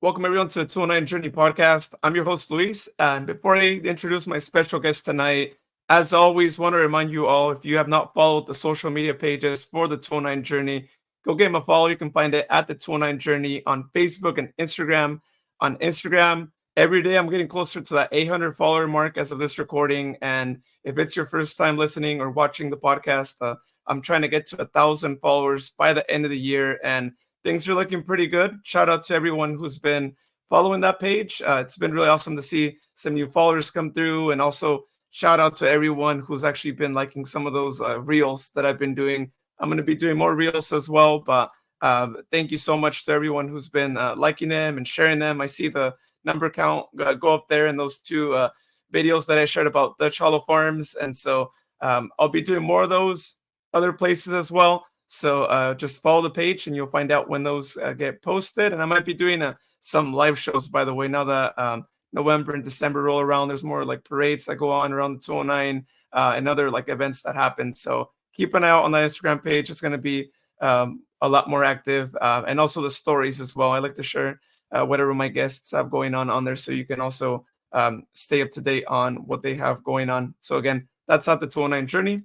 Welcome everyone to the 209 Journey podcast. I'm your host Luis, and before I introduce my special guest tonight, as always, want to remind you all if you have not followed the social media pages for the 209 Journey, go give them a follow. You can find it at the 209 Journey on Facebook and Instagram. On Instagram, every day I'm getting closer to that 800 follower mark as of this recording, and if it's your first time listening or watching the podcast, I'm trying to get to 1,000 followers by the end of the year, and things are looking pretty good. Shout out to everyone who's been following that page. It's been really awesome to see some new followers come through, and also shout out to everyone who's actually been liking some of those reels that I've been doing. I'm going to be doing more reels as well, but thank you so much to everyone who's been liking them and sharing them. I see the number count go up there in those two videos that I shared about Dutch Hollow Farms, and so I'll be doing more of those other places as well. So just follow the page and you'll find out when those get posted. And I might be doing some live shows, by the way, now that November and December roll around. There's more like parades that go on around the 209 and other like events that happen. So keep an eye out on the Instagram page. It's going to be a lot more active, and also the stories as well. I like to share whatever my guests have going on there, so you can also stay up to date on what they have going on. So again, that's at the 209 Journey.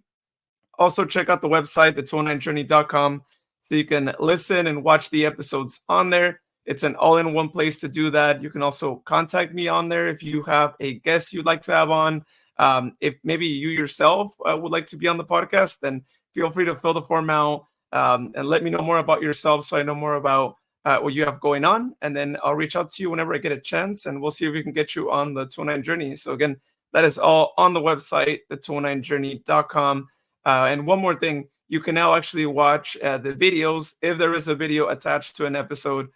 Also, check out the website, the209journey.com, so you can listen and watch the episodes on there. It's an all-in-one place to do that. You can also contact me on there if you have a guest you'd like to have on. If maybe you yourself would like to be on the podcast, then feel free to fill the form out and let me know more about yourself so I know more about what you have going on. And then I'll reach out to you whenever I get a chance, and we'll see if we can get you on the 209 Journey. So again, that is all on the website, the209journey.com. And one more thing, you can now actually watch the videos. If there is a video attached to an episode,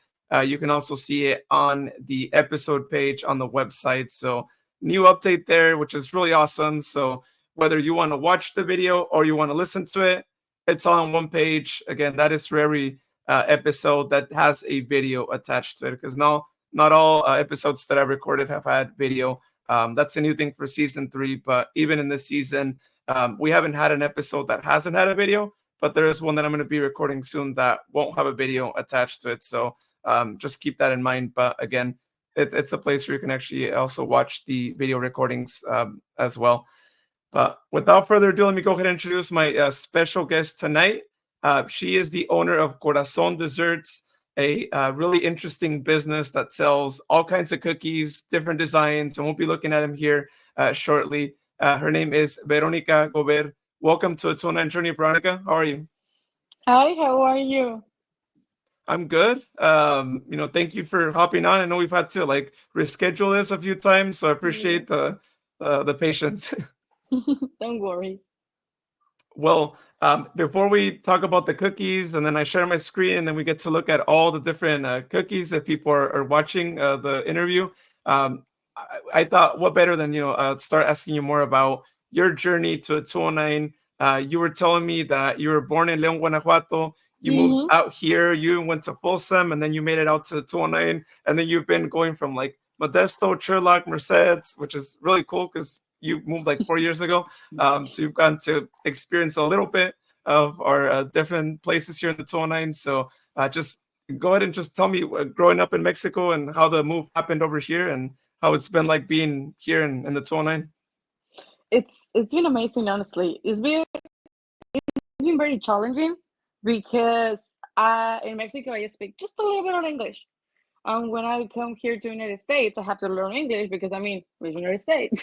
you can also see it on the episode page on the website. So new update there, which is really awesome. So whether you want to watch the video or you want to listen to it, it's all on one page. Again, that is for every episode that has a video attached to it, because not all episodes that I recorded have had video. That's a new thing for season 3, but even in this season, we haven't had an episode that hasn't had a video, but there is one that I'm going to be recording soon that won't have a video attached to it. So just keep that in mind. But again, it's a place where you can actually also watch the video recordings as well. But without further ado, let me go ahead and introduce my special guest tonight. She is the owner of Corazon Desserts, a really interesting business that sells all kinds of cookies, different designs, and we'll be looking at them here shortly. Her name is Veronica Gover. Welcome to a 209 Journey, Veronica. How are you? Hi, how are you? I'm good. Thank you for hopping on. I know we've had to like reschedule this a few times, so I Yeah. appreciate the patience. Don't worry. Well, before we talk about the cookies, and then I share my screen, and then we get to look at all the different cookies if people are watching the interview. I thought, what better than start asking you more about your journey to a 209. You were telling me that you were born in León, Guanajuato. You moved Hmm. out here. You went to Folsom, and then you made it out to the 209. And then you've been going from like Modesto, Sherlock, Merced, which is really cool because you moved like 4 years ago. So you've gotten to experience a little bit of our different places here in the 209. So just go ahead and just tell me growing up in Mexico and how the move happened over here and how it's been like being here in the 209. It's been amazing, honestly. It's been very challenging because in Mexico I speak just a little bit of English. And when I come here to the United States, I have to learn English because we're United States.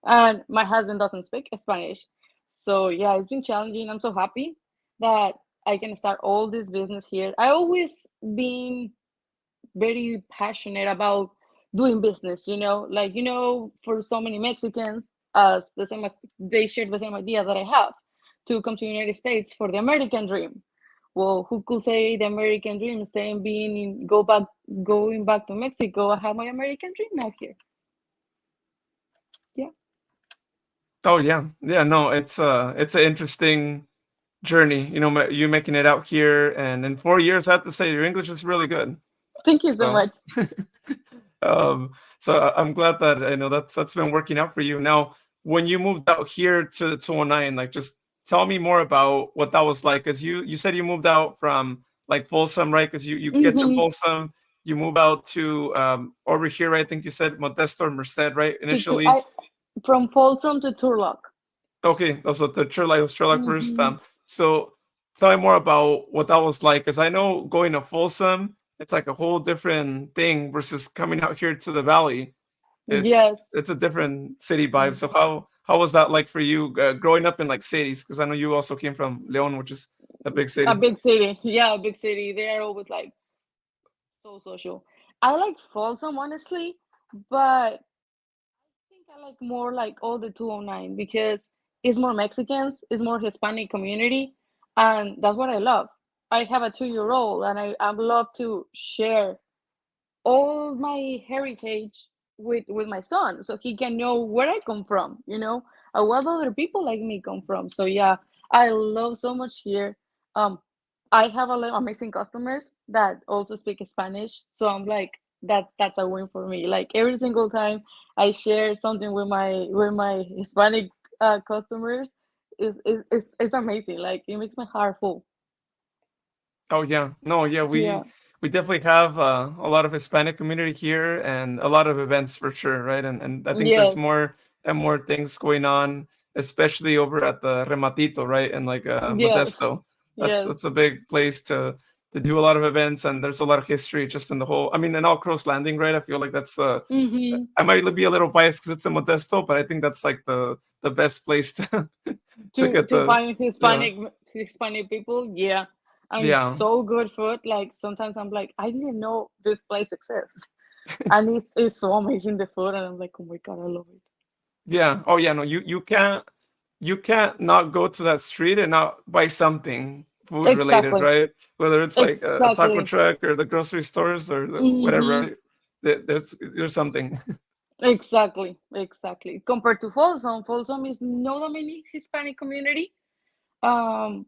And my husband doesn't speak Spanish. So yeah, it's been challenging. I'm so happy that I can start all this business here. I always been very passionate about doing business, for so many Mexicans, as the same as they share the same idea that I have to come to the United States for the American dream. Well, who could say the American dream staying being going back to Mexico? I have my American dream now here. Yeah. Oh yeah. No, it's an interesting journey. You making it out here, and in 4 years, I have to say your English is really good. Thank you so So, much. I'm glad that I know that's been working out for you. Now, when you moved out here to the 209, like just tell me more about what that was like. Because you said you moved out from like Folsom, right? Because you get to Hmm. Folsom, you move out to over here, right? I think you said Modesto or Merced, right? To Initially. I from Folsom to Turlock. Okay, also the Sherlock first. Hmm. So tell me more about what that was like, because I know going to Folsom, it's like a whole different thing versus coming out here to the valley. Yes. It's a different city vibe. So how was that like for you growing up in like cities? Because I know you also came from Leon, which is a big A city. big city. Yeah, a big city. They are always like so social. I like Folsom honestly, but think I like more like all the 209 because it's more Mexicans, it's more Hispanic community, and that's what I love. I have a 2 year old, and I love to share all my heritage with my son so he can know where I come from, and what other people like me come from. So yeah, I love so much here. um I have a lot of amazing customers that also speak Spanish, so I'm like that's a win for me. Like every single time I share something with my Hispanic customers, it's amazing. Like it makes my heart full. Oh yeah, no, yeah, Yeah. we definitely have a lot of Hispanic community here and a lot of events for sure, right? And I think there's Yes. more and more things going on, especially over at the Rematito, right? And like Yes. Modesto, Yes. that's a big place to do a lot of events, and there's a lot of history just in the whole. I mean, in all Cross Landing, right? I feel like that's Hmm. I might be a little biased because it's in Modesto, but I think that's like the best place to to to get to the find yeah Hispanic people, yeah, and yeah. so good food. Like sometimes I'm like, I didn't know this place exists, and it's so amazing the food, and I'm like, oh my god, I love it. Yeah. Oh yeah. No, you can't not go to that street and not buy something food related, Exactly, right? Whether it's like a taco exactly. truck or the grocery stores or whatever, Hmm. right? There's something. Exactly. Compared to Folsom is not a many Hispanic community. Um,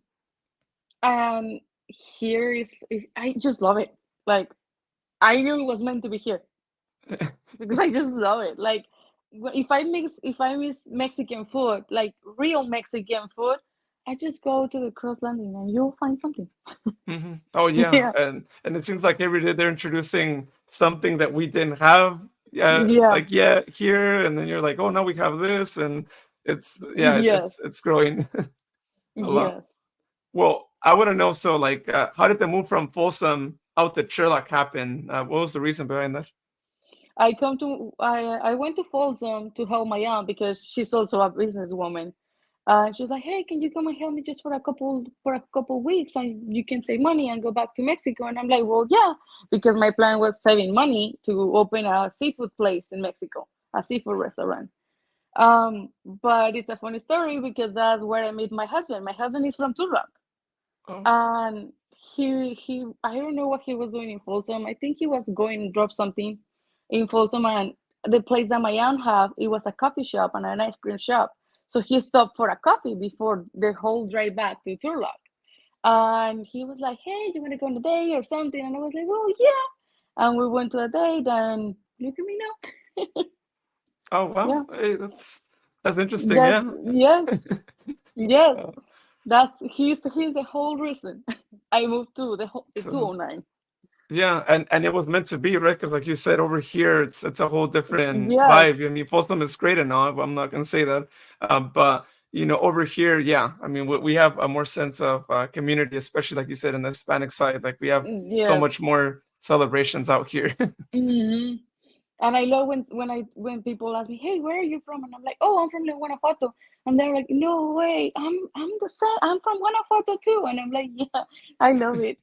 and here I just love it. Like I knew it was meant to be here. Because I just love it. Like if I miss Mexican food, like real Mexican food, I just go to the cross landing and you'll find something. Oh yeah, Yeah, and it seems like every day they're introducing something that we didn't have, yeah, like yeah here, and then you're like, oh now we have this, and it's yeah, yes, it's growing a lot. yes. Well, I want to know, so like, how did the move from Folsom out to Sherlock happen? What was the reason behind that? I went to Folsom to help my aunt because she's also a businesswoman. She was like, "Hey, can you come and help me just for a couple weeks, and you can save money and go back to Mexico?" And I'm like, "Well, yeah," because my plan was saving money to open a seafood place in Mexico, a seafood restaurant. But it's a funny story because that's where I met my husband. My husband is from Turlock, Oh, and he I don't know what he was doing in Folsom. I think he was going to drop something in Folsom, and the place that my aunt have, it was a coffee shop and an ice cream shop. So he stopped for a coffee before the whole drive back to Turlock. And he was like, "Hey, you want to go on a date or something?" And I was like, "Well, yeah." And we went to a date, and look at me now. oh wow, Yeah, hey, that's interesting. that's Yeah. yes, yes. Uh, He's the whole reason I moved to the so 209. yeah, and it was meant to be, right? Because like you said, over here it's a whole different Yes. vibe. I mean, Folsom is great and all. I'm not gonna say that, but over here, yeah. I mean, we have a more sense of community, especially like you said in the Hispanic side. Like we have so Yes. much more celebrations out here. Hmm. And I love when people ask me, "Hey, where are you from?" And I'm like, "Oh, I'm from Guanajuato." And they're like, "No way, I'm the same. I'm from Guanajuato too." And I'm like, "Yeah, I love it."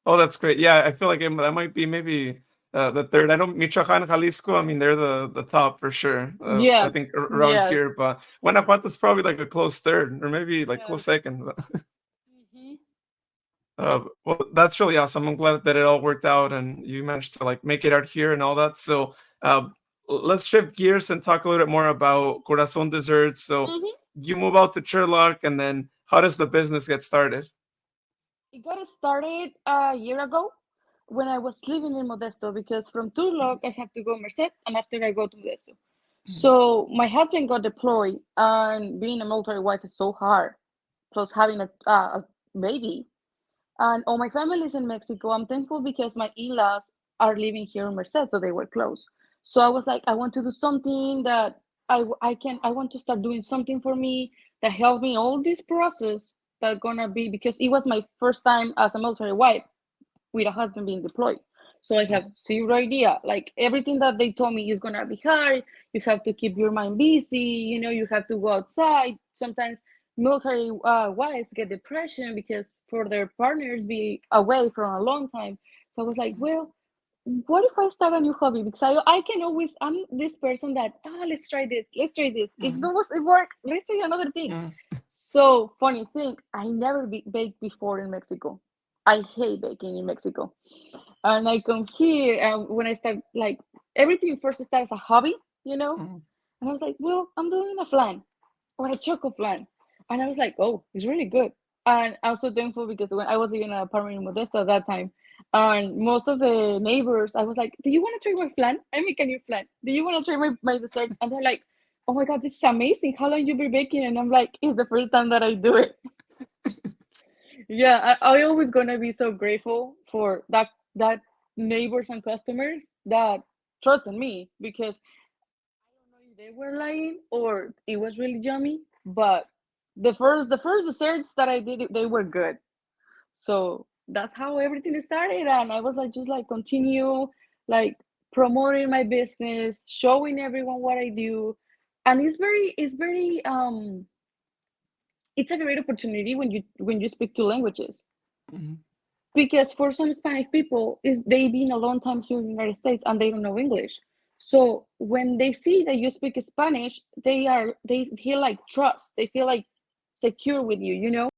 Oh, that's great. Yeah, I feel like that might be maybe the third. I know Michoacan, Jalisco. I mean, they're the top for sure. I Yes. think around Yes. here, but Guanajuato is probably like a close third, or maybe like close Yes. second. Hmm. Well, that's really awesome. I'm glad that it all worked out and you managed to like make it out here and all that. So uh, let's shift gears and talk a little bit more about Corazon Desserts. So Hmm. you move out to Sherlock, and then how does the business get started? It got started a year ago when I was living in Modesto because from Turlock I have to go Merced and after I go to Modesto. So my husband got deployed and being a military wife is so hard. Plus having a baby. and all my family is in Mexico. I'm thankful because my in-laws are living here in Merced, so they were close. So I was like, I want to do something that I want to start doing something for me that help me all this process that gonna be, because it was my first time as a military wife with a husband being deployed. So I have zero idea. Like everything that they told me is gonna be hard. You have to keep your mind busy. You have to go outside. Sometimes military wives get depression because for their partners be away for a long time. So I was like, well, what if I start a new hobby? Because I can always, I'm this person that let's try this, let's try this. If Mhm. it work, let's try another thing. Mhm. So funny thing, I never baked before in Mexico. I hate baking in Mexico. And I come here, and when I start, like, everything first starts as a hobby, you know? Mhm. And I was like, well, I'm doing a flan or a choco flan. And I was like, oh, it's really good. And I'm so thankful because when I was living in an apartment in Modesto at that time, and most of the neighbors, I was like, do you want to try my flan? I make a new flan. Do you want to try my desserts? And they're like, oh my God, this is amazing. How long you been baking? And I'm like, it's the first time that I do it. Yeah, I always gonna be so grateful for that neighbors and customers that trust in me, because I don't know if they were lying or it was really yummy, but the first desserts that I did, they were good. So that's how everything started, and I was like, just like continue, like, promoting my business, showing everyone what I do. And it's a great opportunity when you speak two languages, Mhm. because for some Hispanic people, is they been a long time here in the United States and they don't know English. So when they see that you speak Spanish, they feel like trust. They feel like secure with you.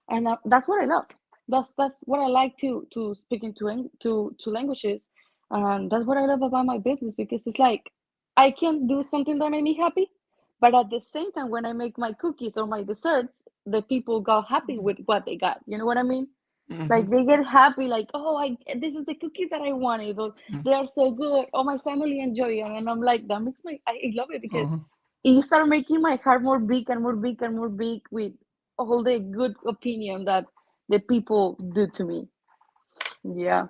And that's what I love. That's what I like to speak into to languages, and that's what I love about my business, because it's like I can do something that make me happy, but at the same time, when I make my cookies or my desserts, the people got happy with what they got. You know what I mean? Like Mhm. they get happy, like, oh, I this is the cookies that I wanted, or Mhm. they are so good, or my family enjoy it, and I'm like, that makes I love it, because Mhm. it start making my heart more big and more big and more big with all the good opinion that the people do to me. Yeah.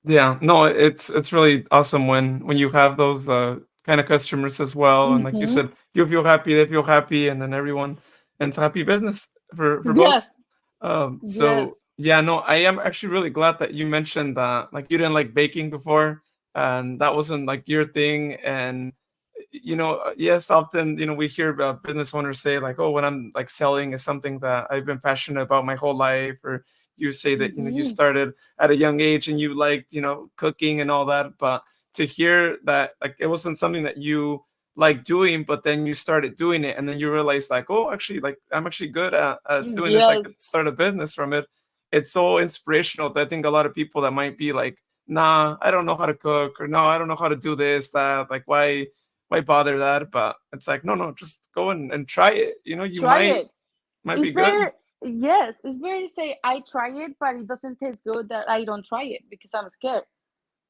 Yeah, no, it's really awesome when you have those kind of customers as well, and like you Mm-hmm. said, you feel happy, they feel happy, and then everyone, and it's happy business for both. Yes. Yes. So yeah, no, I am actually really glad that you mentioned that like you didn't like baking before, and that wasn't like your thing. And yes, often we hear about business owners say like, oh, when I'm like selling is something that I've been passionate about my whole life, or you say that you Mm-hmm. started at a young age and you liked cooking and all that. But to hear that like it wasn't something that you like doing, but then you started doing it and then you realized like, oh, actually, like I'm actually good at doing this, I Yes. could start a business from it. It's so inspirational. I think a lot of people that might be like, nah, I don't know how to cook, or no, I don't know how to do this, that, like why bother that? But it's like, no, no, just go and try it. You Try might it. might be It's good. better. Yes, it's better to say I try it, but it doesn't taste good, that I don't try it because I'm scared.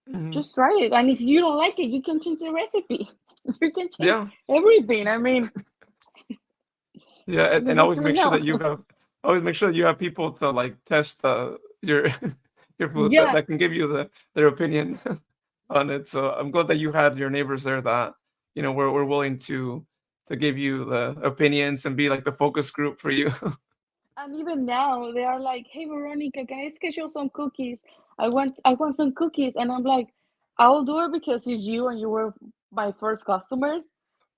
Mhm. Just try it, and if you don't like it, you can change the recipe. You can change Yeah, everything. I mean, yeah, you and need always to make sure know. that you have people to like test your your food that, Yeah. that can give you their opinion on it. So I'm glad that you had your neighbors there that were willing to give you the opinions and be like the focus group for you. And even now, they are like, "Hey, Veronica, can I schedule some cookies? I want some cookies." And I'm like, "I'll do it because it's you and you were my first customers."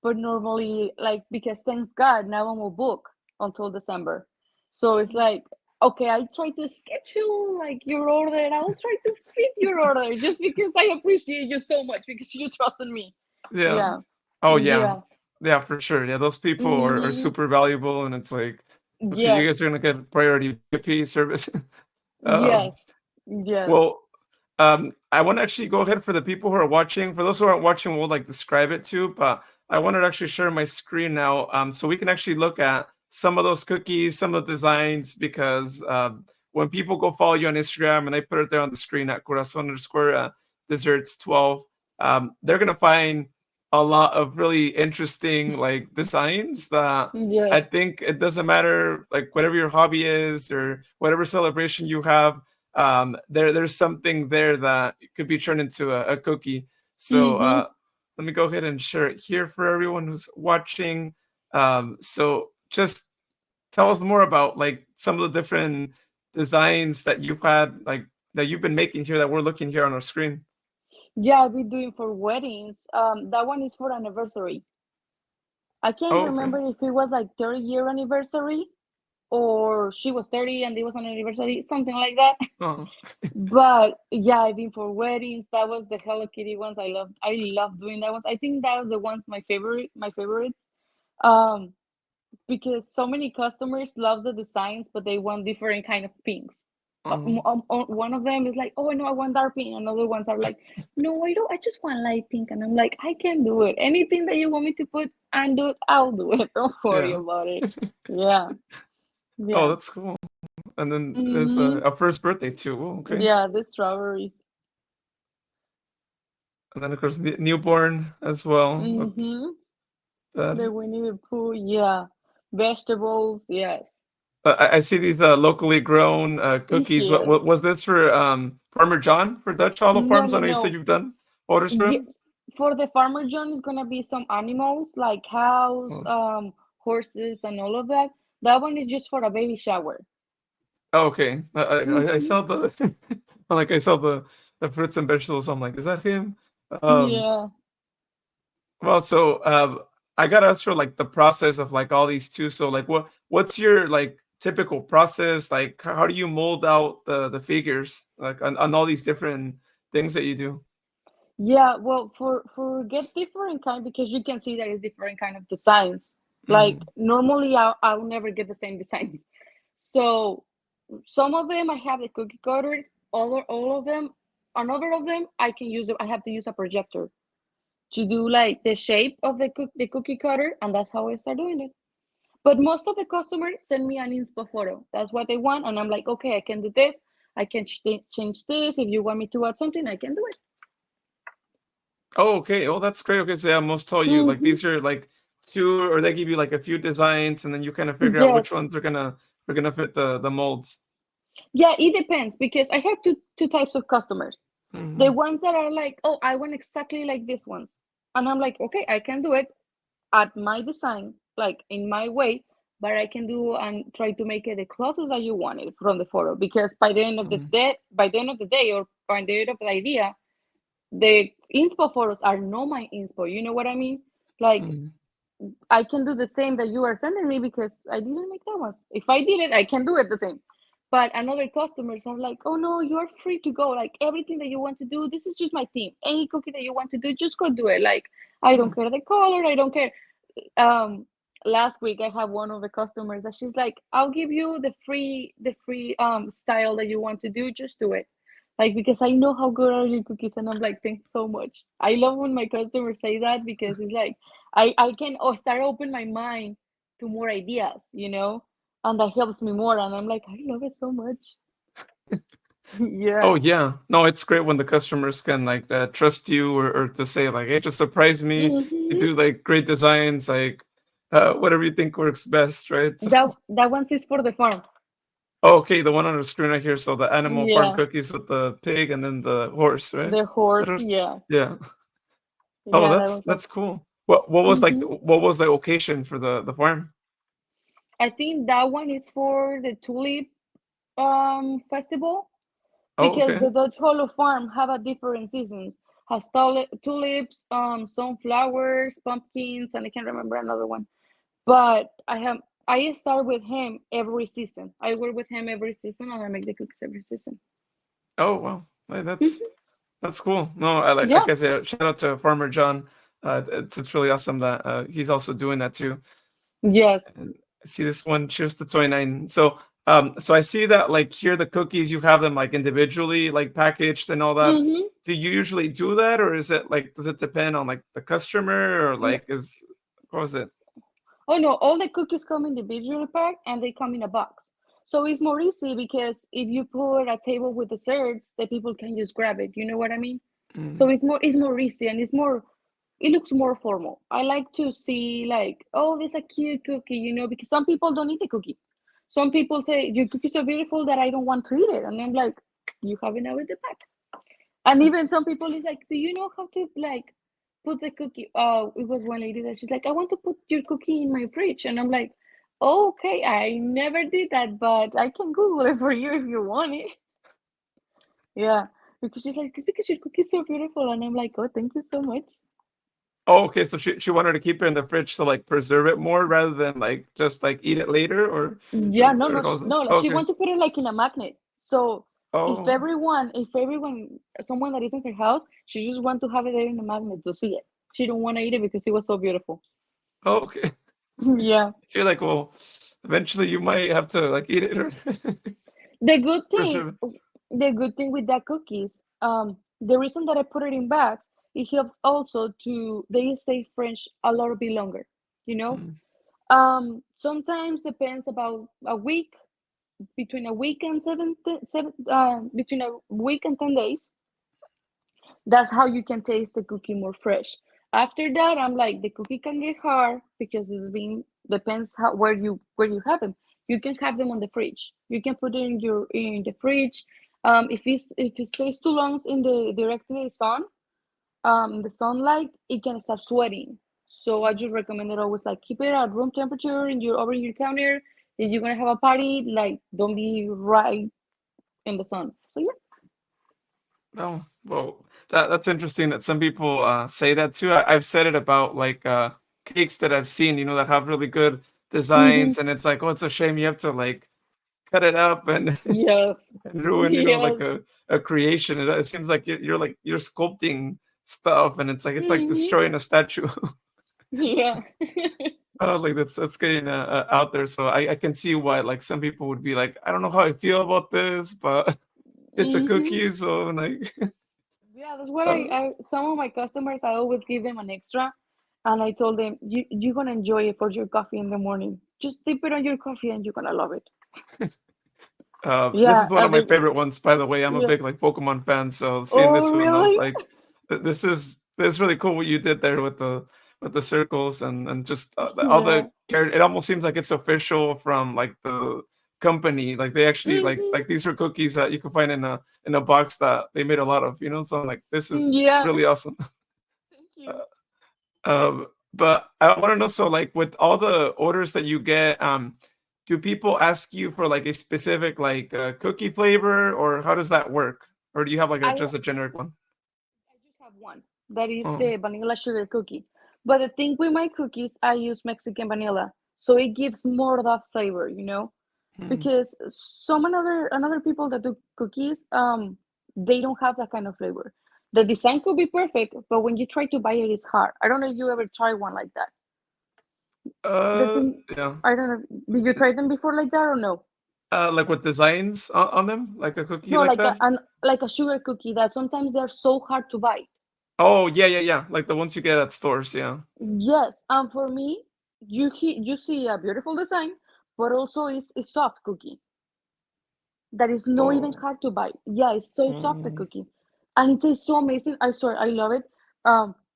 But normally, like, because thanks God, now I'm a book until December. So it's like, okay, I try to schedule like your order. I'll try to fit your order just because I appreciate you so much because you trust in me. Yeah. Yeah, Oh yeah. yeah, Yeah, for sure. Yeah, those people are hmm, super valuable and it's like, okay, you yes, guys are gonna get priority VIP service. um yes, yes. Well, I want to actually go ahead for the people who are watching. For those who aren't watching, we'll like describe it too. But I wanted to actually share my screen now, so we can actually look at some of those cookies, some of the designs, because when people go follow you on Instagram, and I put it there on the screen at Corazon _desserts 12, they're gonna find a lot of really interesting like designs that I Yes. think it doesn't matter like whatever your hobby is or whatever celebration you have. There's something there that could be turned into a cookie. So Mm-hmm. let me go ahead and share it here for everyone who's watching. So just tell us more about like some of the different designs that you've had, like that you've been making here that we're looking here on our screen. Yeah, I've been doing for weddings. That one is for anniversary. I can't Oh, okay. remember if it was like 30-year anniversary or she was 30 and it was an anniversary, something like that. Oh, But yeah, I've been for weddings. That was the Hello Kitty ones. I love doing that ones. I think that was the ones my favorites. Um, because so many customers love the designs, but they want different kind of pinks. oh, One of them is like, oh no, I want dark pink. And other ones are like, no, I don't. I just want light pink. And I'm like, I can do it. Anything that you want me to put and do it, I'll do it. Don't worry yeah. about it. Yeah, Oh, yeah. that's cool. And then there's Mm-hmm. a first birthday too. Oh, okay. Yeah, the strawberries. And then of course the newborn as well. That's Mm-hmm. The that. Winnie the Pooh. Yeah, vegetables. Yes. I see these locally grown cookies. Yes. What was this for? Farmer John for Dutch Hollow No, Farms. I no, know you said no. you've done orders for Yeah, him. for the Farmer John is gonna be some animals like cows, Oh, horses, and all of that. That one is just for a baby shower. oh, okay. I Mm-hmm. saw the like I saw the fruits and vegetables. I'm like, is that him? Um, Yeah. well, so I gotta ask for like the process of like all these too. So like, what's your like typical process? Like, how do you mold out the figures like on all these different things that you do? Yeah, well, for get different kind because you can see there is different kind of designs. Like Mm, normally, I'll never get the same designs. So some of them I have the cookie cutters. All of them, another of them I can use. I have to use a projector to do like the shape of the cookie cutter, and that's how I start doing it. But most of the customers send me an inspo photo. That's what they want, and I'm like, okay, I can do this. I can change this. If you want me to add something, I can do it. oh, okay. Oh, that's great. Okay, so yeah, most tell you like Hmm. these are like two, or they give you like a few designs, and then you kind of figure out which Yes. ones are gonna fit the molds. Yeah, it depends because I have two types of customers. The Hmm. ones that are like, oh, I want exactly like this ones. And I'm like, okay, I can do it at my design, like in my way, but I can do and try to make it the closest that you want it from the photo. Because by the end of the day, or by the end of the idea, the inspo photos are not my inspo. You know what I mean? Like Hmm. I can do the same that you are sending me because I didn't make that one. If I did it, I can do it the same. But another customers are like, oh no, you're free to go. Like everything that you want to do, this is just my theme. Any cookie that you want to do, just go do it. Like I don't care the color, I don't care. Um, last week I have one of the customers that she's like, I'll give you the free style that you want to do, just do it. Like because I know how good are your cookies, and I'm like, thanks so much. I love when my customers say that because it's like I can start open my mind to more ideas, and that helps me more. And I'm like, I love it so much. Oh Yeah. yeah, no, it's great when the customers can like trust you, or to say like, hey, just surprise me. You Hmm. do like great designs, like whatever you think works best, right? That one is for the farm. Oh, okay, the one on the screen right here. So the animal farm Yeah, cookies with the pig and then the horse, right? the That horse. horse? Yeah, Yeah. Oh, yeah, that that's was a. that's cool. What was like Hmm. what was the occasion for the farm? I think that one is for the tulip festival Oh, because okay. the Dutch Hollow Farm have a different seasons. Has tulips, sunflowers, pumpkins, and I can't remember another one. But I start with him every season. I work with him every season, and I make the cookies every season. Oh, wow. Hey, Hmm. that's cool. No, I Yeah. like I said, shout out to Farmer John. It's really awesome that he's also doing that too. Yes. And I see this one, cheers to 29. So so I see that like here the cookies you have them like individually like packaged and all that. Mm-hmm. Do you usually do that, or is it like does it depend on like the customer, or like is what was it? Oh no, all the cookies come individually packed and they come in a box. So it's more easy because if you put a table with desserts, the people can just grab it. You know what I mean? So Mm, it's more easy and it looks more formal. I like to see like, oh, there's a cute cookie, because some people don't eat the cookie. Some people say your cookies are beautiful that I don't want to eat it, and I'm like, you haven't opened the pack. And even some people is like, do you know how to like put the cookie? Oh, it was one lady that she's like, I want to put your cookie in my fridge, and I'm like, oh, okay, I never did that, but I can Google it for you if you want it. Yeah, because she's like, it's because your cookie is so beautiful, and I'm like, oh, thank you so much. Oh, okay. So she wanted to keep it in the fridge to like preserve it more rather than like just like eat it later, Yeah, no, no, or how's that? no. Like, she Okay. want to put it like in a magnet. So Oh, if everyone, someone that is in her house, she just want to have it there in a magnet to see it. She don't want to eat it because it was so beautiful. oh, okay. Yeah. You're like, well, eventually you might have to like eat it or The good thing, preserve it. the good thing with that cookies, the reason that I put it in bags, it helps also to they stay fresh a little bit longer. You know, Mm. sometimes depends about a week, between a week and between a week and 10 days. That's how you can taste the cookie more fresh. After that, I'm like the cookie can get hard because it's being depends how where you have them. You can have them on the fridge. You can put it in the fridge. If it stays too long in the directly sun, the sunlight, it can start sweating. So I just recommend it always like keep it at room temperature in your counter. If you're gonna have a party, like don't be right in the sun. So yeah. Oh, well, that's interesting that some people say that too. I've said it about like cakes that I've seen, that have really good Hmm. designs, and it's like, oh, it's a shame you have to like cut it up and Yes. and ruin, like Yes. a creation. It seems like you're like you're sculpting stuff, and it's like Hmm. destroying a statue. Yeah. Like that's getting out there. So I can see why like some people would be like, I don't know how I feel about this, but it's a Hmm. cookie, so like, Yeah, that's what uh, I some of my customers, I always give them an extra, and I told them you're gonna enjoy it for your coffee in the morning. Just dip it on your coffee and you're gonna love it. this Yeah, is one of and my they favorite ones, by the way. I'm a yeah. big like Pokemon fan, so seeing Oh this one, I was really? like, this is really cool what you did there with the circles and just all Yeah. the character. It almost seems like it's official from like the company. Like they actually Hmm. like these are cookies that you can find in a box that they made a lot of. So I'm like, this is Yeah. really awesome. Thank you. But I want to know, so like with all the orders that you get, do people ask you for like a specific like cookie flavor, or how does that work? Or do you have like a I just a generic one? I just have one. That is Oh, the vanilla sugar cookie. But the thing with my cookies, I use Mexican vanilla, so it gives more of that flavor. hmm. Because some another people that do cookies, they don't have that kind of flavor. The design could be perfect, but when you try to buy it, it's hard. I don't know if you ever tried one like that. The Uh, thing, yeah. I don't know. Did you try them before like that or no? Like with designs on them, like a cookie No, like like that. like a sugar cookie that sometimes they're so hard to buy. Oh yeah, yeah, yeah. Like the ones you get at stores. Yeah. Yes, and for me, you see a beautiful design, but also it's soft cookie that is not even Oh. hard to buy. Yeah, it's so soft the Mm. cookie, and it tastes so amazing. I swear, I love it.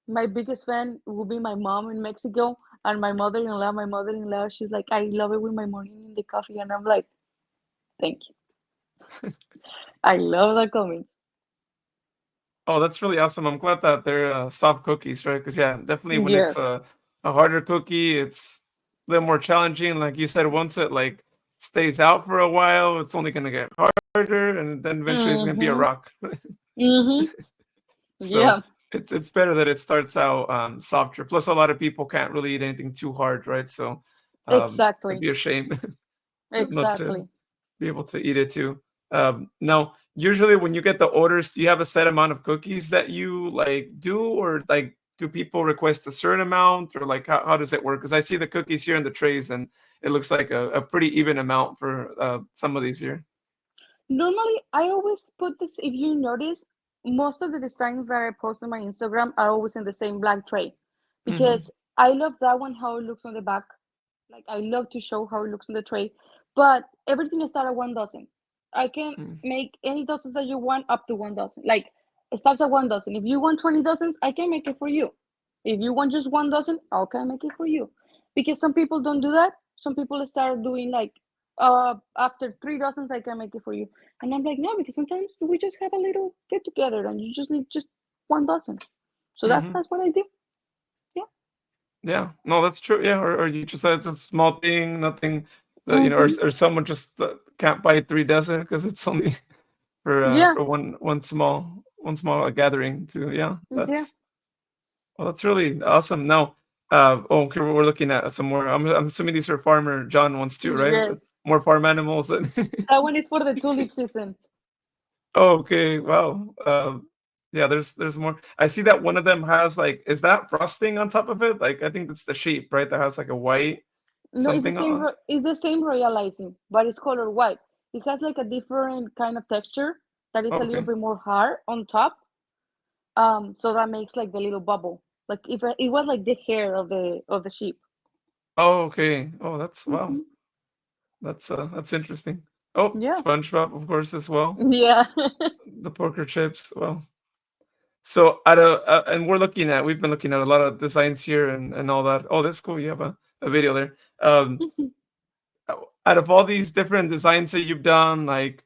My biggest fan will be my mom in Mexico, and my mother-in-law. My mother-in-law, she's like, I love it with my morning in the coffee, and I'm like, thank you. I love the comments. Oh, that's really awesome. I'm glad that they're soft cookies, right? Because yeah, definitely when it's Yes. a harder cookie, it's a little more challenging. Like you said, once it like stays out for a while, it's only gonna get harder, and then eventually it's gonna be a Mm-hmm. rock. Mm-hmm. So Yeah. it's better that it starts out softer. Plus, a lot of people can't really eat anything too hard, right? So it'd Exactly. be a shame not to Exactly. be able to eat it too. Now, usually when you get the orders, do you have a set amount of cookies that you like do, or like do people request a certain amount, or like how does it work? Because I see the cookies here in the trays, and it looks like a pretty even amount for some of these here. Normally, I always put this, if you notice, most of the designs that I post on my Instagram are always in the same black tray Mm-hmm. because I love that one, how it looks on the back. Like, I love to show how it looks on the tray, but everything is starts at 1 dozen. I can make any dozens that you want up to 1 dozen. Like, it starts at 1 dozen. If you want 20 dozens, I can make it for you. If you want just 1 dozen, okay, make it for you. Because some people don't do that. Some people start doing like, after 3 dozens, I can make it for you. And I'm like, no, because sometimes we just have a little get together, and you just need just 1 dozen. So that's Hmm. that's what I do. Yeah. Yeah, no, that's true. Yeah, or you just said it's a small thing, nothing, Mm-hmm. or someone just can't buy 3 dozen because it's only Yeah. for one small gathering too. Yeah, Yeah. that's really awesome. Now, okay, we're looking at some more. I'm assuming these are Farmer John ones too, right? With Yes. more farm animals and That one is for the tulip season. oh, okay, wow. Yeah, there's more. I see that one of them has like, is that frosting on top of it? Like, I think it's the sheep, right? That has like a white No, it's the something same. on. It's the same royalizing, but it's color white. It has like a different kind of texture that is a little Okay. bit more hard on top. So that makes like the little bubble. Like if it was like the hair of the sheep. Oh, okay. Oh, that's wow. Hmm. That's interesting. Oh, Yeah. SpongeBob, of course, as well. Yeah. The poker chips. Well, so and we've been looking at a lot of designs here and all that. Oh, that's cool. You have a video there. Um, Out of all these different designs that you've done, like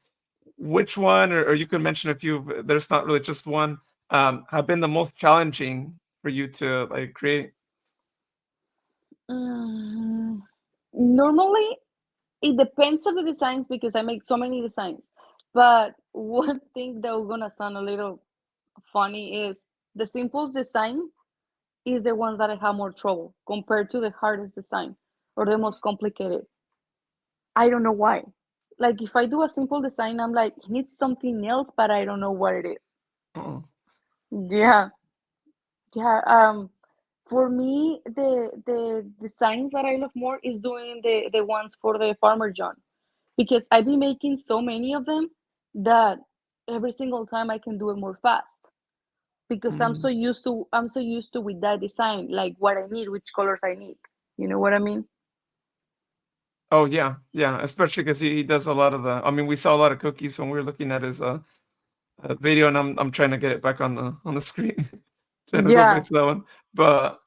which one, or you could mention a few, there's not really just one, have been the most challenging for you to like create? Mm, Normally, it depends on the designs because I make so many designs. But one thing that was gonna sound a little funny is the simplest design is the ones that I have more trouble compared to the hardest design or the most complicated. I don't know why. Like if I do a simple design, I'm like, I need something else, but I don't know what it is. Oh, Yeah, yeah. For me, the designs that I love more is doing the ones for the Farmer John because I've been making so many of them that every single time I can do it more fast because mm. I'm so used to with that design, like what I need, which colors I need. You know what I mean? Oh yeah, yeah. Especially because he does a lot of the. I mean, we saw a lot of cookies when we were looking at his video, and I'm trying to get it back on the screen, trying to go back Yeah, to that one. But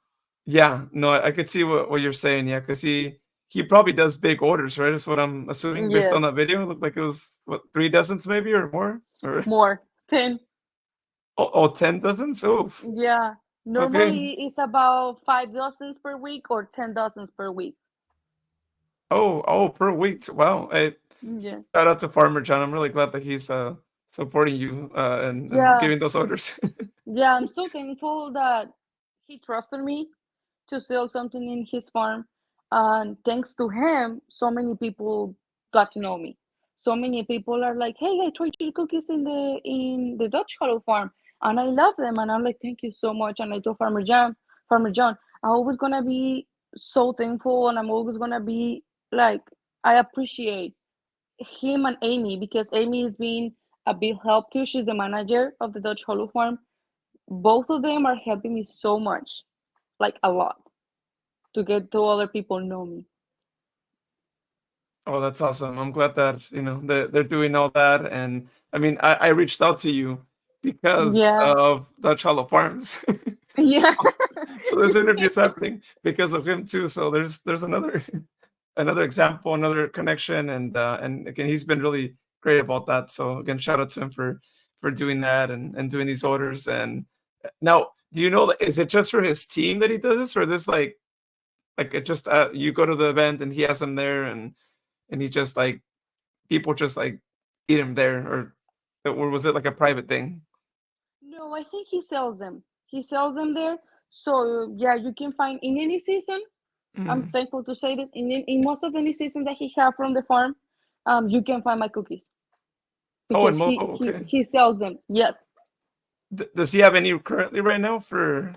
yeah, no, I could see what you're saying. Yeah, because he probably does big orders, right? Is what I'm assuming based on that yes, video. It looked like it was what, 3 dozens maybe or more, or more 10. oh, 10 dozens. Oh, Yeah, okay. normally it's about 5 dozens per week or 10 dozens per week. Oh, per week. Wow. Hey, Yeah, shout out to Farmer John. I'm really glad that he's supporting you and yeah, giving those orders. yeah. I'm so thankful that he trusted me to sell something in his farm. And thanks to him, so many people got to know me. So many people are like, "Hey, I tried your cookies in the Dutch Hollow farm, and I love them." And I'm like, "Thank you so much." And I told Farmer John, I'm always gonna be so thankful, and I'm always gonna be like, I appreciate him and Amy because Amy has been a big help too. She's the manager of the Dutch Hollow farm. Both of them are helping me so much, like a lot to get to other people know me. Oh, that's awesome. I'm glad that, they're doing all that. And I mean, I reached out to you because Yeah. of Dutch Hollow Farms. So, Yeah. so this interview is happening because of him too. So there's another another example, another connection, and again, he's been really great about that. So again, shout out to him for doing that and doing these orders. And now, do you know, like, is it just for his team that he does this, or this like it just you go to the event and he has them there and he just like people just like eat him there, or was it like a private thing? No, I think he sells them. He sells them there. So yeah, you can find in any season. I'm Mm. thankful to say this. In most of any season that he have from the farm, you can find my cookies Oh, and because he he okay. he sells them. Yes, Does he have any currently right now for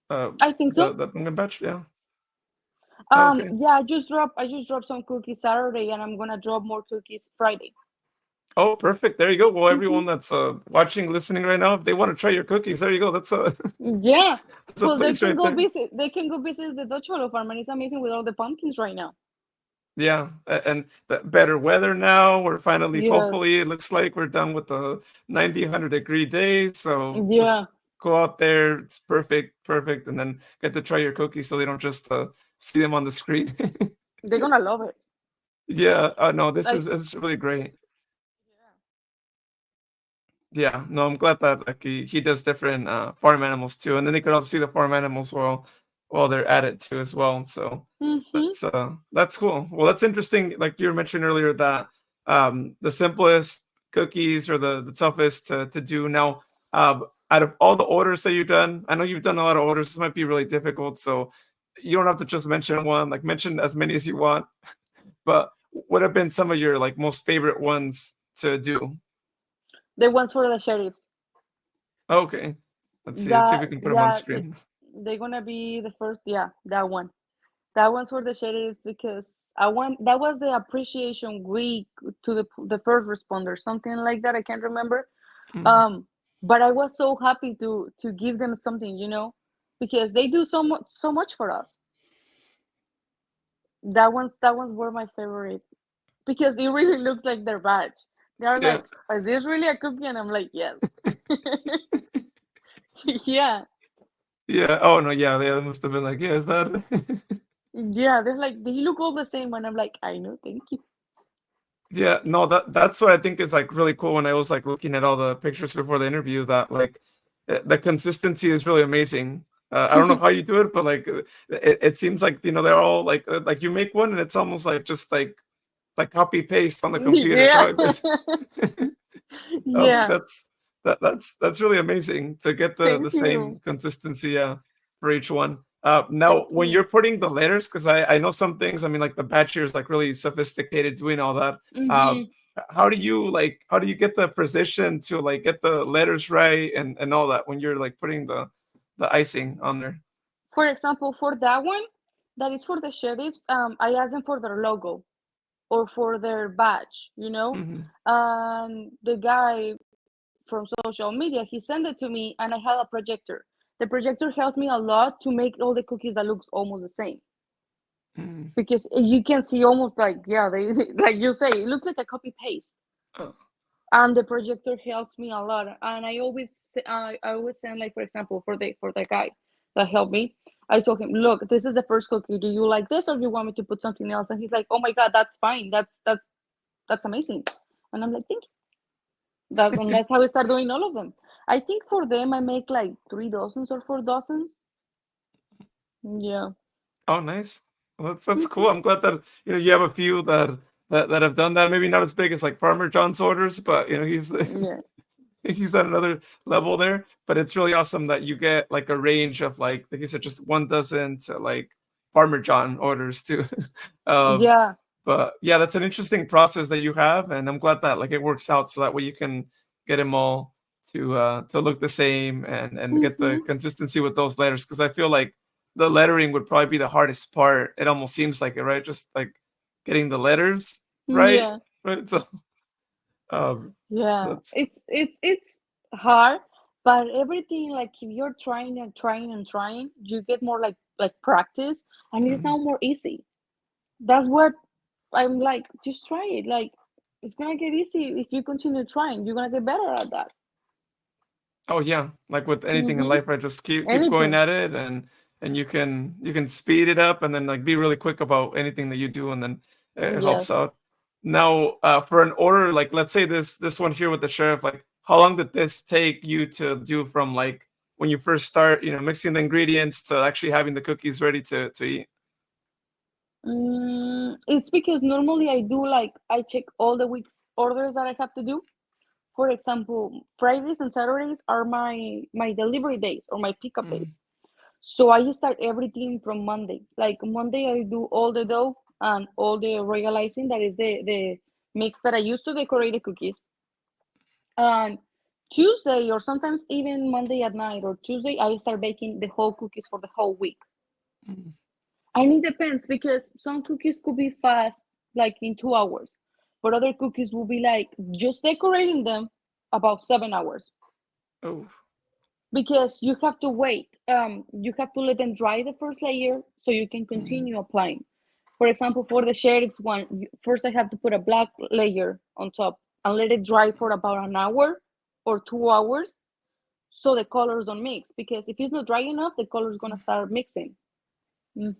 I think so. the pumpkin patch? Yeah. Okay. Yeah, I just dropped some cookies Saturday, and I'm gonna drop more cookies Friday. Oh, perfect. There you go. Well, Hmm. everyone that's watching, listening right now, if they want to try your cookies, there you go. That's a Yeah. that's a Plus, they place can right go there. visit. They can go visit the Dutch Hollow farm, and it's amazing with all the pumpkins right now. Yeah, and the better weather now. We're finally, Yes. hopefully, it looks like we're done with the 90, 100-degree days. So just Yeah. go out there, it's perfect, and then get to try your cookies so they don't just see them on the screen. They're gonna love it. Yeah, no, this Like, is it's really great. yeah. Yeah, no, I'm glad that like he does different farm animals too, and then they could also see the farm animals while they're at it too as well. So Mm-hmm. that's cool. Well, that's interesting. Like you were mentioning earlier that the simplest cookies are the toughest to do. Now, out of all the orders that you've done, I know you've done a lot of orders. This might be really difficult, so you don't have to just mention one. Like mention as many as you want. But what have been some of your like most favorite ones to do? The ones for the sheriffs. Okay. Let's see if That we can put them on yeah, screen. they're gonna be the first. Yeah, that one. That one's for the sheriffs because I want that was the appreciation week to the first responders, something like that. I can't remember. Mm, Um, but I was so happy to give them something, because they do so much for us. That ones were my favorite because it really looks like their badge. They are yeah. like, "Is this really a cookie?" And I'm like, "Yes." Yeah, Yeah. Oh no, yeah, they must have been like, yeah, is that yeah. They're like, "They look all the same," and I'm like, "I know, thank you." Yeah, no, that's what I think is like really cool when I was like looking at all the pictures before the interview that like the consistency is really amazing. I don't know how you do it, but like it seems like they're all like you make one and it's almost like just like copy paste on the computer. Yeah, How it is. yeah. That's really amazing to get the Thank you, same consistency, yeah, for each one. Now, thank when you. you're putting the letters, because I know some things. I mean, like the batcher is like really sophisticated doing all that. Uh, Hmm. how do you get the precision to like get the letters right and all that when you're like putting the icing on there? For example, for that one, that is for the sheriffs. I asked them for their logo or for their badge, Hmm. and the guy from social media, he sent it to me, and I had a projector. The projector helps me a lot to make all the cookies that looks almost the same Hmm. because you can see almost like, yeah, they like you say, it looks like a copy paste. Oh, And the projector helps me a lot. And I always send, like, for example, for the guy that helped me, I told him, look, this is the first cookie. Do you like this, or do you want me to put something else? And he's like, oh my god, that's fine. That's amazing. And I'm like, thank you. That's how I start doing all of them. I think for them I make like 3 dozens or 4 dozens. Yeah. oh, nice. Well, that's Hmm. cool. I'm glad that you have a few that have done that. Maybe not as big as like Farmer John's orders, but he's Yeah. he's at another level there. But it's really awesome that you get like a range of like you said, just 1 dozen to like Farmer John orders too. um, Yeah. but yeah, that's an interesting process that you have, and I'm glad that like it works out so that way you can get them all to look the same and get the Hmm. consistency with those letters. Because I feel like the lettering would probably be the hardest part. It almost seems like it, right? Just like getting the letters right, Yeah. right. So Yeah, that's it's hard, but everything, like, if you're trying and trying and trying, you get more like practice, and it's mm, now more easy. That's what I'm like. Just try it. Like, it's gonna get easy if you continue trying. You're gonna get better at that. oh yeah, like with anything in Mm-hmm. life, right? Just keep going Anything. at it, and you can speed it up, and then like be really quick about anything that you do, and then it helps Yes. out. Now, for an order, like let's say this one here with the sheriff, like how long did this take you to do from like when you first start, mixing the ingredients to actually having the cookies ready to eat? It's because normally I check all the week's orders that I have to do. For example, Fridays and Saturdays are my delivery days or my pickup Mm, days. So I start everything from Monday. Like Monday, I do all the dough and all the royal icing. That is the mix that I use to decorate the cookies. And Tuesday, or sometimes even Monday at night or Tuesday, I start baking the whole cookies for the whole week. mm. And it depends because some cookies could be fast, like in 2 hours, but other cookies will be like just decorating them about 7 hours Oh. because you have to wait. You have to let them dry the first layer so you can Mm, continue applying. For example, for the sheriff's one, first I have to put a black layer on top and let it dry for about an hour or 2 hours. so the colors don't mix. Because if it's not dry enough, the color is gonna start mixing. Hmm.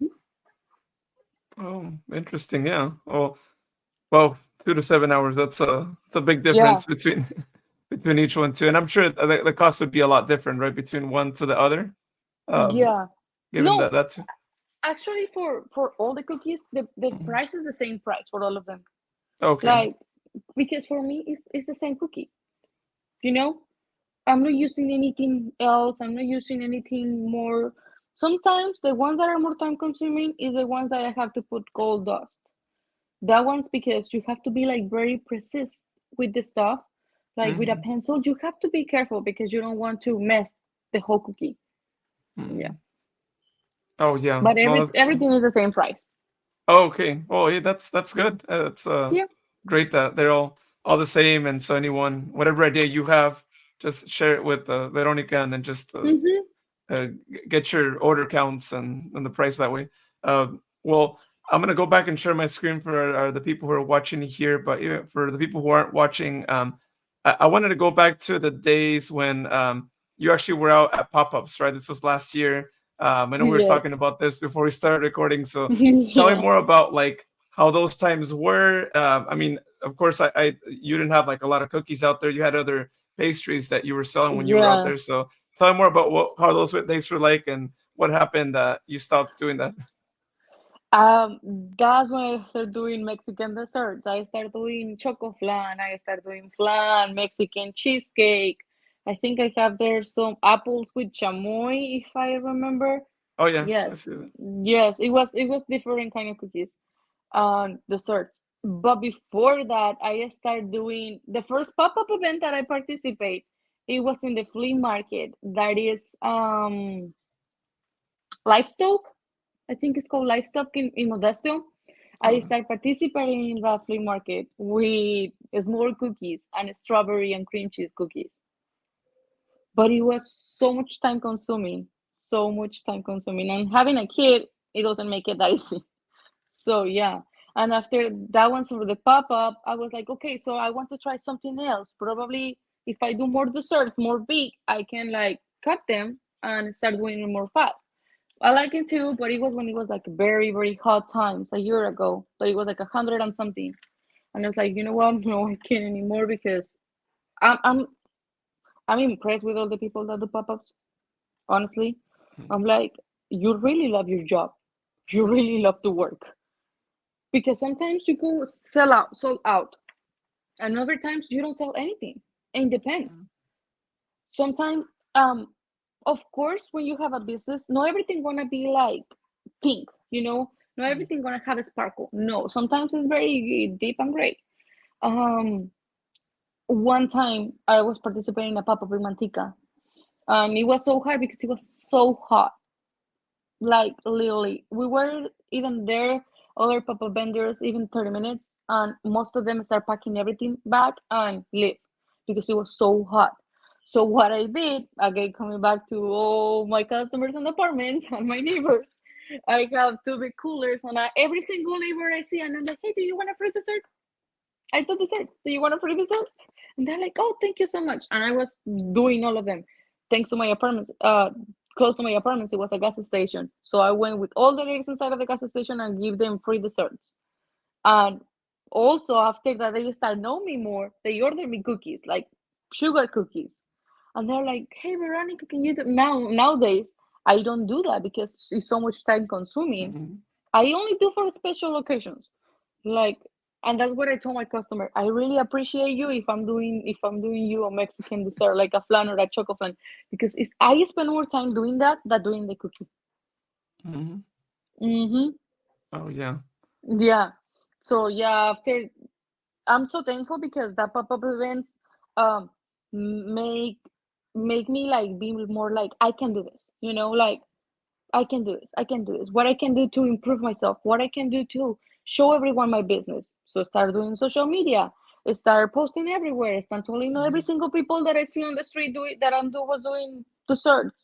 Oh, interesting. Yeah. Well, 2 to 7 hours. That's a big Yeah, difference between between each one too. And I'm sure the cost would be a lot different, right, between one to the other. Um, yeah. given that No, that's actually, for all the cookies, the Mhm. price is the same price for all of them. Okay. Like, because for me, it's the same cookie. You know, I'm not using anything else. I'm not using anything more. Sometimes the ones that are more time consuming is the ones that I have to put gold dust. That one's because you have to be like very precise with the stuff. Like with a Hmm. pencil, you have to be careful because you don't want to mess the whole cookie. Yeah. Hmm. Oh yeah. But No, that's everything is the same price. oh, okay. Oh, yeah, that's good. That's Yeah. great that they're all the same, and so anyone, whatever idea you have, just share it with Veronica, and then just Mm-hmm. get your order counts and the price that way. Well, I'm gonna go back and share my screen for the people who are watching here, but even for the people who aren't watching, I wanted to go back to the days when you actually were out at pop-ups, right? This was last year. I know we were Yes. talking about this before we started recording, so tell me Yeah. more about like how those times were. I mean, of course, I you didn't have like a lot of cookies out there. You had other pastries that you were selling when you were out Yeah. there. So tell me more about how those days were like and what happened that you stopped doing that. Um, that's when I started doing Mexican desserts. I started doing choco flan. I started doing flan, Mexican cheesecake. I think I have there some apples with chamoy, if I remember. Oh yeah, I Yes, see that. yes, it was different kind of cookies, desserts. But before that, I started doing the first pop-up event that I participate. It was in the flea market. That is livestock. I think it's called livestock in Modesto. I Oh, started participating in the flea market with small cookies and strawberry and cream cheese cookies. But it was so much time consuming, so much time consuming. And having a kid, it doesn't make it that easy. So yeah. And after that one for the pop-up, I was like, okay, so I want to try something else. Probably if I do more desserts, more big, I can like cut them and start doing it more fast. I like it too, but it was when it was like very, very hot times a year ago. So it was like 100 and something. And I was like, you know what? No, I can't anymore because I'm I'm I'm impressed with all the people that do pop-ups. Honestly, I'm like, you really love your job. You really love to work because sometimes you go sell out, sold out, and other times you don't sell anything. And it depends. Sometimes, of course, when you have a business, not everything gonna be like pink, not everything gonna have a sparkle. No, sometimes it's very deep and gray. Um, one time I was participating in a pop-up in Mantica, and it was so hard because it was so hot. Like literally, we were even there, other pop-up vendors, even 30 minutes, and most of them start packing everything back and leave because it was so hot. So what I did, again, coming back to all my customers and apartments and my neighbors, I have two big coolers, and every single neighbor I see, and I'm like, hey, do you want a free dessert? I do desserts. Do you want a free dessert? And they're like, oh, thank you so much. And I was doing all of them. Thanks to my apartments, close to my apartments, it was a gas station. So I went with all the ladies inside of the gas station and give them free desserts. And also after that, they start knowing me more. They order me cookies, like sugar cookies. And they're like, hey, Veronica, can you do nowadays? I don't do that because it's so much time consuming. mhm. I only do for special occasions. Like, and that's what I told my customer. I really appreciate you if I'm doing you a Mexican dessert like a flan or a choco flan because it's I spend more time doing that than doing the cookie. Mhm. Mm-hmm. Oh yeah. Yeah. So yeah, after I'm so thankful because that pop-up events um make make me like be more like I can do this, like I can do this. I can do this. What I can do to improve myself. What I can do to show everyone my business. So start doing social media. Start posting everywhere. Start telling every Mhm. single people that I see on the street do it that was doing the search.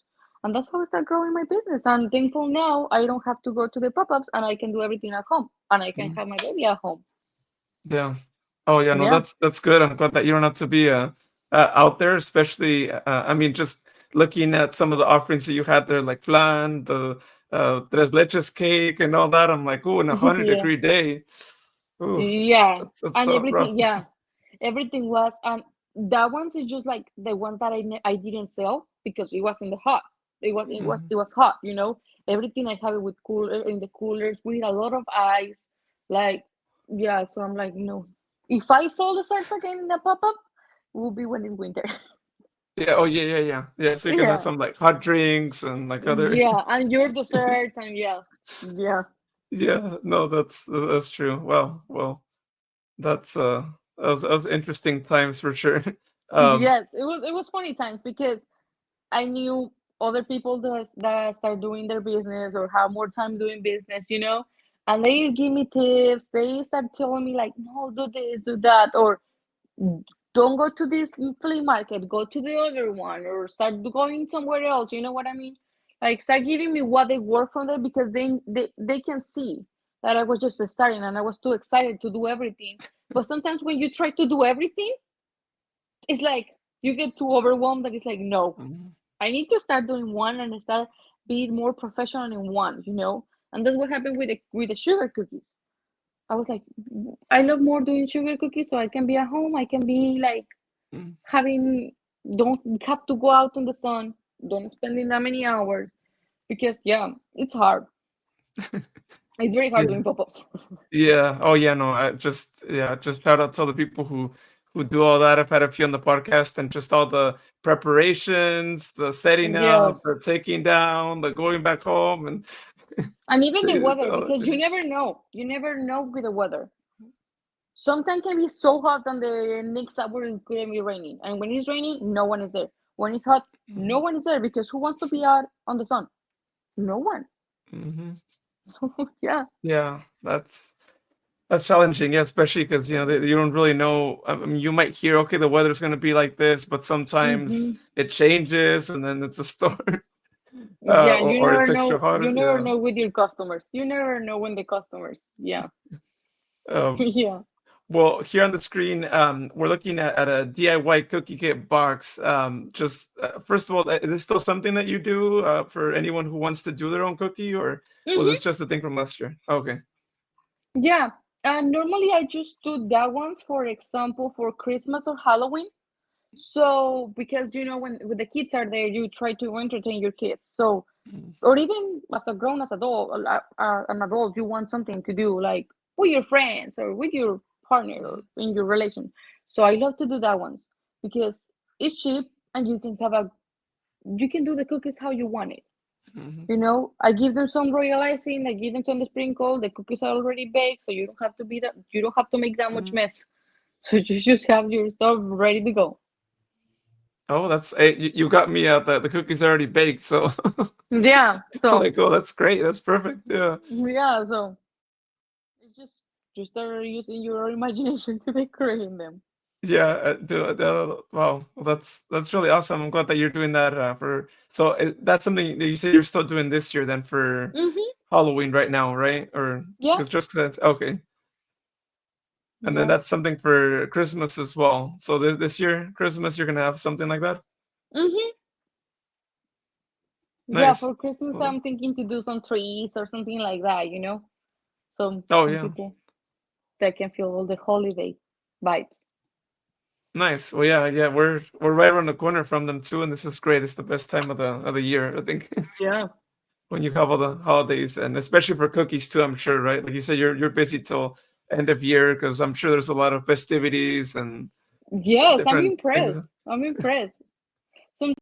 And that's how I start growing my business. And thankful now I don't have to go to the pop-ups and I can do everything at home. And I can Mhm. have my baby at home. Yeah. Oh yeah. No, Yeah. that's good. I'm glad that you don't have to be out there, especially. I mean, just looking at some of the offerings that you had there, like flan, the tres leches cake, and all that. I'm like, oh, in a 100 Yeah, degree day, ooh, yeah, that's and so rough. everything. Yeah, everything was, and that ones is just like the ones that I didn't sell because it was in the hot. Mhm. It was hot. You know, everything I have it with cooler in the coolers with a lot of ice. Like, yeah. So I'm like, no. If I sold the desserts again in a pop up, it will be when it's winter. Yeah. Oh, yeah, yeah, yeah, yeah. So you can have Yeah, some like hot drinks and like other. yeah, and your desserts and yeah, yeah. Yeah. No, that's true. Wow. Well, that's that was interesting times for sure. Um. Yes, it was funny times because I knew other people that start doing their business or have more time doing business, you know, and they give me tips. They start telling me like, no, do this, do that, or don't go to this flea market, go to the other one, or start going somewhere else. You know what I mean? Like start giving me what they work from there because they can see that I was just starting and I was too excited to do everything. But sometimes when you try to do everything, it's like you get too overwhelmed that it's like no, Mhm. I need to start doing one and start being more professional in one, you know. And that's what happened with the sugar cookies. I was like, I love more doing sugar cookies, so I can be at home. I can be like Mhm. having don't have to go out in the sun. Don't spending that many hours because yeah, it's hard. It's very hard Yeah. doing pop-ups. Yeah. Oh, yeah. No, just shout out to all the people who do all that. I've had a few on the podcast, and just all the preparations, the setting up, Yes, the taking down, the going back home, and and even the yeah, weather all because that. you never know. You never know with the weather. Sometimes can be so hot and the next hour is going to be raining. And when it's raining, no one is there. When it's hot, no Mhm. one is there because who wants to be out on the sun? No one. Mhm. Yeah. Yeah, that's challenging. Yeah, especially because you don't really know. I mean, you might hear, okay, the weather's gonna be like this, but sometimes Hmm. it changes, and then it's a storm, Yeah, or it's extra you hotter. never Yeah. know with your customers. You never know when the customers. Yeah. Um, Yeah. well, here on the screen, we're looking at a DIY cookie kit box. Just first of all, is this still something that you do for anyone who wants to do their own cookie, or was Hmm. this just a thing from last year? Okay. Yeah. And normally I just do that ones, for example, for Christmas or Halloween. So because when the kids are there, you try to entertain your kids. So Mhm. or even as a grown as adult, an adult, you want something to do like with your friends or with your partner or in your relation. So I love to do that ones because it's cheap and you can do the cookies how you want it. Mhm. You know, I give them some royal icing, I give them some sprinkle. The cookies are already baked, so you don't have to make that much Mhm. mess. So you just have your stuff ready to go. Oh, that's you got me the cookies are already baked, so Yeah. So like, oh, that's great. That's perfect. Yeah. yeah. So it's just start using your imagination to decorate them. Yeah, wow, well, that's really awesome. I'm glad that you're doing that so that's something that you say you're still doing this year then for Mm-hmm. Halloween right now, right? Or Yeah. because just 'cause that's okay. And then Yeah. that's something for Christmas as well. So this year, Christmas, you're gonna have something like that? Mm-hmm. Yeah. Nice. For Christmas, Well, I'm thinking to do some trees or something like that. So oh some yeah. people that can feel all the holiday vibes. Nice. Well, yeah, yeah, we're right around the corner from them too, and this is great. It's the best time of the year, I think. Yeah. When you have all the holidays, and especially for cookies too, I'm sure, right? Like you said, you're busy till end of year because I'm sure there's a lot of festivities and Yes, I'm different things. impressed. I'm impressed. Sometimes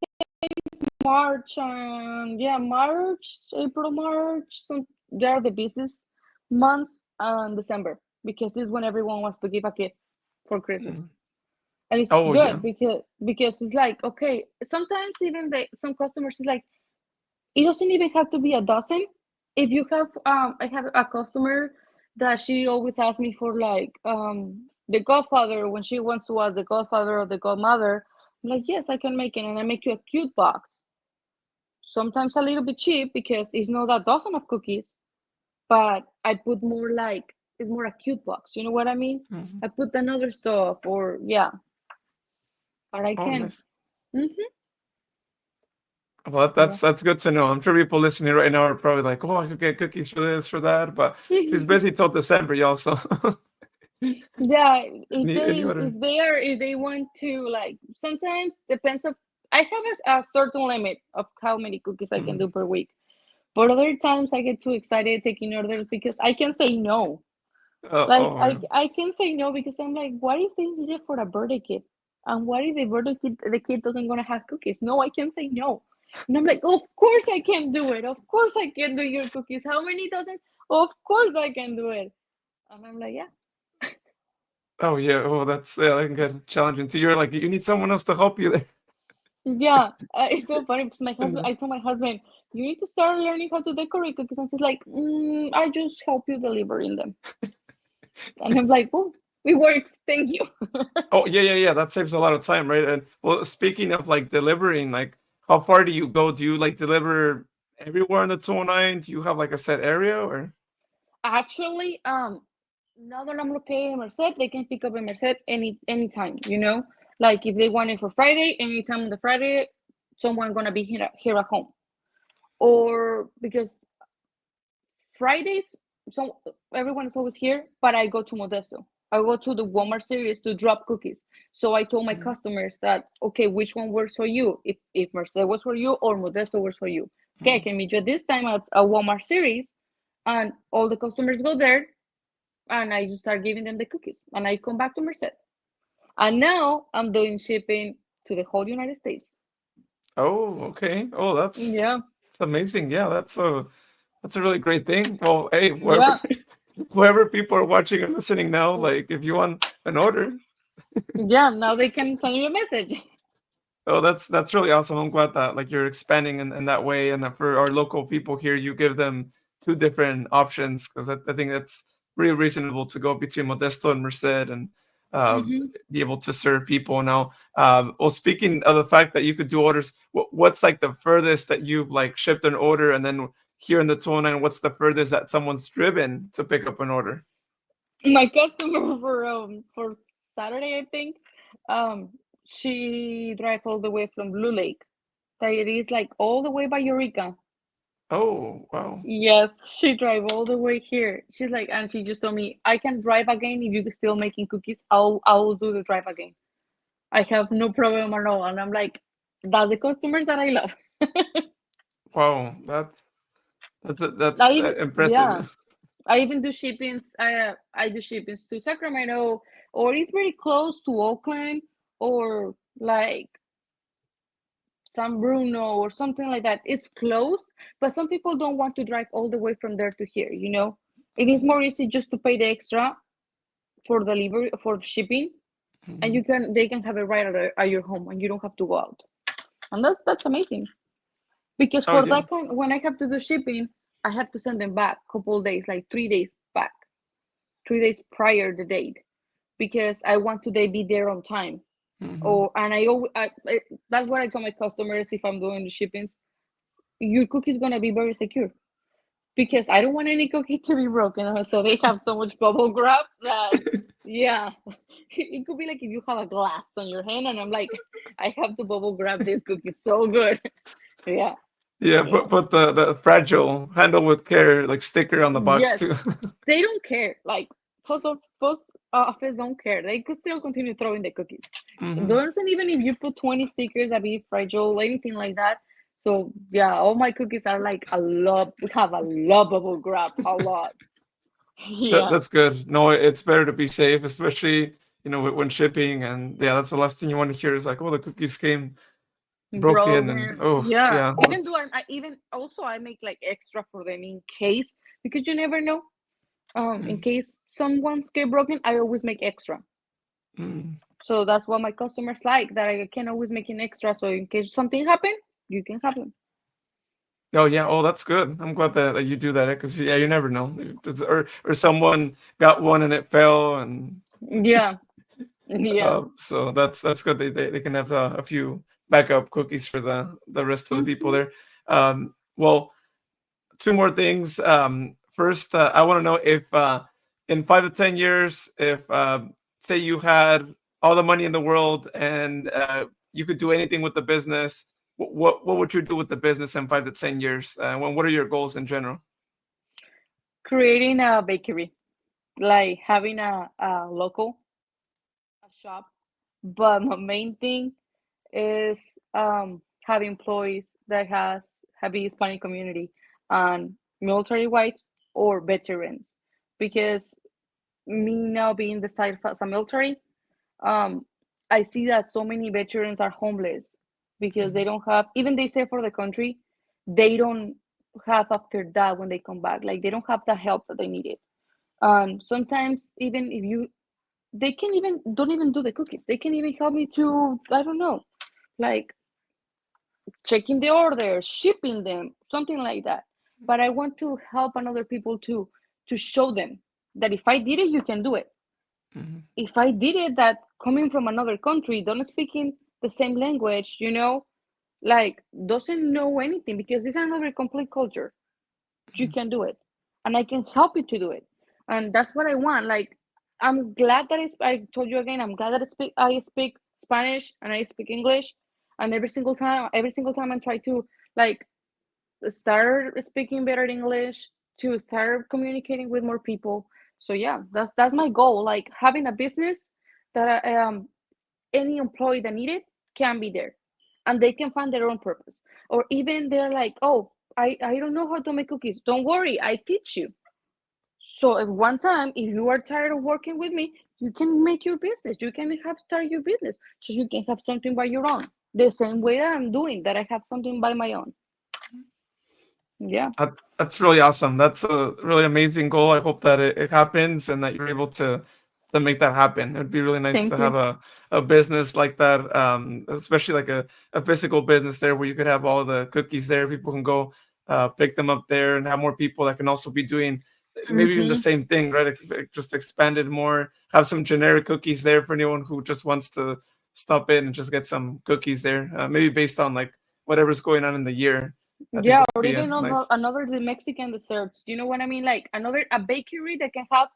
March and yeah, March, April, March. They are the busiest months, and December because this is when everyone wants to give a gift for Christmas. Mm. And it's Oh yeah. good because it's like okay. Sometimes even some customers is like it doesn't even have to be a dozen. If you have, I have a customer that she always asks me for like the Godfather when she wants to ask the Godfather or the Godmother. I'm like, yes, I can make it, and I make you a cute box. Sometimes a little bit cheap because it's not a dozen of cookies, but I put more like it's more a cute box. You know what I mean? Mhm. I put another stuff or yeah, but I Oh, can. nice. Hmm. Well, Yeah. that's good to know. I'm sure people listening right now are probably like, "Oh, I could get cookies for this, for that." But she's busy till December, y'all. So Yeah, any order. if they want to, like, sometimes depends of, I have a certain limit of how many cookies I can Mhm. do per week. But other times I get too excited taking orders because I can say no. Like Oh, I yeah. I can say no because I'm like, what if they need it for a birthday kid? And what if the kid doesn't gonna have cookies? No, I can say no. And I'm like, of course I can do it. Of course I can do your cookies. How many dozens? Of course I can do it. And I'm like, yeah. Oh, yeah. Oh, that's yeah. That can get challenging. So you're like, you need someone else to help you there. Yeah, it's so funny because And, I told my husband, you need to start learning how to decorate cookies. And he's like, I just help you delivering them. And I'm like, oh, it works. Thank you. oh, yeah, yeah, yeah. That saves a lot of time, right? And well, speaking of like delivering, like how far do you go? Do you like deliver everywhere in the 209? Do you have like a set area or? Actually, now that I'm located in Merced, they can pick up in Merced anytime, you know? Like if they want it for Friday, anytime on the Friday, someone gonna be here at home. Or because Fridays, so everyone is always here, but I go to Modesto. I go to the Walmart series to drop cookies. So I told my Mhm, customers that, okay, which one works for you? If Merced works for you or Modesto works for you. Okay, I mhm. can meet you at this time at a Walmart series, and all the customers go there, and I just start giving them the cookies, and I come back to Merced. And now I'm doing shipping to the whole United States. Oh, okay. Oh, Yeah, that's amazing. Yeah, that's a really great thing. Well, hey, yeah, whoever people are watching or listening now, like if you want an order, yeah. Now they can send you a message. oh, that's really awesome. I'm glad that like you're expanding in that way, and that for our local people here, you give them two different options because I think that's really reasonable to go between Modesto and Merced and Hmm. be able to serve people. Now, well, speaking of the fact that you could do orders, what's like the furthest that you've like shipped an order, and then here in the 209, what's the furthest that someone's driven to pick up an order? My customer for Saturday, I think, um, she drive all the way from Blue Lake. That it is like all the way by Eureka. Oh, wow. Yes, she drive all the way here. She's like, and she just told me, I can drive again if you're still making cookies. I will do the drive again. I have no problem at all. And I'm like, that's the customers that I love. Wow, I that's even, yeah, impressive. I even do shippings. I do shippings to Sacramento, or it's very close to Oakland, or like San Bruno or something like that. It's close, but some people don't want to drive all the way from there to here, you know? It is more easy just to pay the extra for delivery for shipping, and Mhm. they can have it right at your home, and you don't have to go out. And that's amazing. Because Oh for yeah. that kind, when I have to do shipping, I have to send them back a couple days, like 3 days back, 3 days prior the date, because I want to they be there on time. Mhm. Or and that's what I tell my customers if I'm doing the shippings. Your cookie is gonna be very secure because I don't want any cookie to be broken. So they have so much bubble wrap that, yeah, it could be like if you have a glass on your hand, and I'm like, I have to bubble grab this cookie so good. Yeah, Yeah, yeah. put the fragile handle with care like sticker on the box Yes, too. they don't care. Like post office don't care. They could still continue throwing the cookies. Mhm. Doesn't even if you put 20 stickers that be fragile, anything like that. So yeah, all my cookies are like a lot. We have a lot bubble wrap, a lot. Yeah, That's good. No, it's better to be safe, especially when shipping. And yeah, that's the last thing you want to hear is like, oh, the cookies came broken, and broken. oh Yeah, yeah, even that's though I even also I make like extra for them in case, because you never know. In mm, case someone's get broken, I always make extra. mm. So that's what my customers like, that I can always make an extra. So in case something happen, you can have them. Oh yeah, oh that's good. I'm glad that you do that because yeah, you never know. Or someone got one and it fell, and Yeah, yeah. so that's good. They can have a few backup cookies for the rest of the people Hmm. there. Well, two more things. First, I want to know if in 5 to 10 years, if say you had all the money in the world and you could do anything with the business, what would you do with the business in 5 to 10 years? What are your goals in general? Creating a bakery, like having a local a shop. But my main thing is have employees that has heavy Hispanic community and military wives or veterans, because me now being the side as a military, um, I see that so many veterans are homeless because they Mhm. don't have, even they stay for the country, they don't have after that when they come back, like they don't have the help that they needed. Sometimes even if you, they can even don't even do the cookies, they can even help me to, I don't know, like checking the orders, shipping them, something like that. But I want to help another people to show them that if I did it, you can do it. Mhm. If I did it, that coming from another country, don't speaking the same language, like doesn't know anything because it's another complete culture. You Mhm. can do it, and I can help you to do it, and that's what I want. Like I'm glad that I told you again. I'm glad that I speak Spanish and I speak English, and every single time I try to like start speaking better English to start communicating with more people. So yeah, that's my goal. Like having a business that any employee that need it can be there, and they can find their own purpose. Or even they're like, oh, I don't know how to make cookies. Don't worry, I teach you. So if one time, if you are tired of working with me, you can make your business. You can have start your business, so you can have something by your own. The same way that I'm doing, that I have something by my own. Yeah. That's really awesome. That's a really amazing goal. I hope that it happens and that you're able to make that happen. It'd be really nice to Thank have you. a business like that, especially like a physical business there where you could have all the cookies there. People can go pick them up there and have more people that can also be doing maybe even the Mm-hmm. same thing, right? Just expanded more, have some generic cookies there for anyone who just wants to stop in and just get some cookies there, maybe based on like whatever's going on in the year. I think Yeah, would or be a even nice. another the Mexican desserts. You know what I mean? Like another a bakery that can have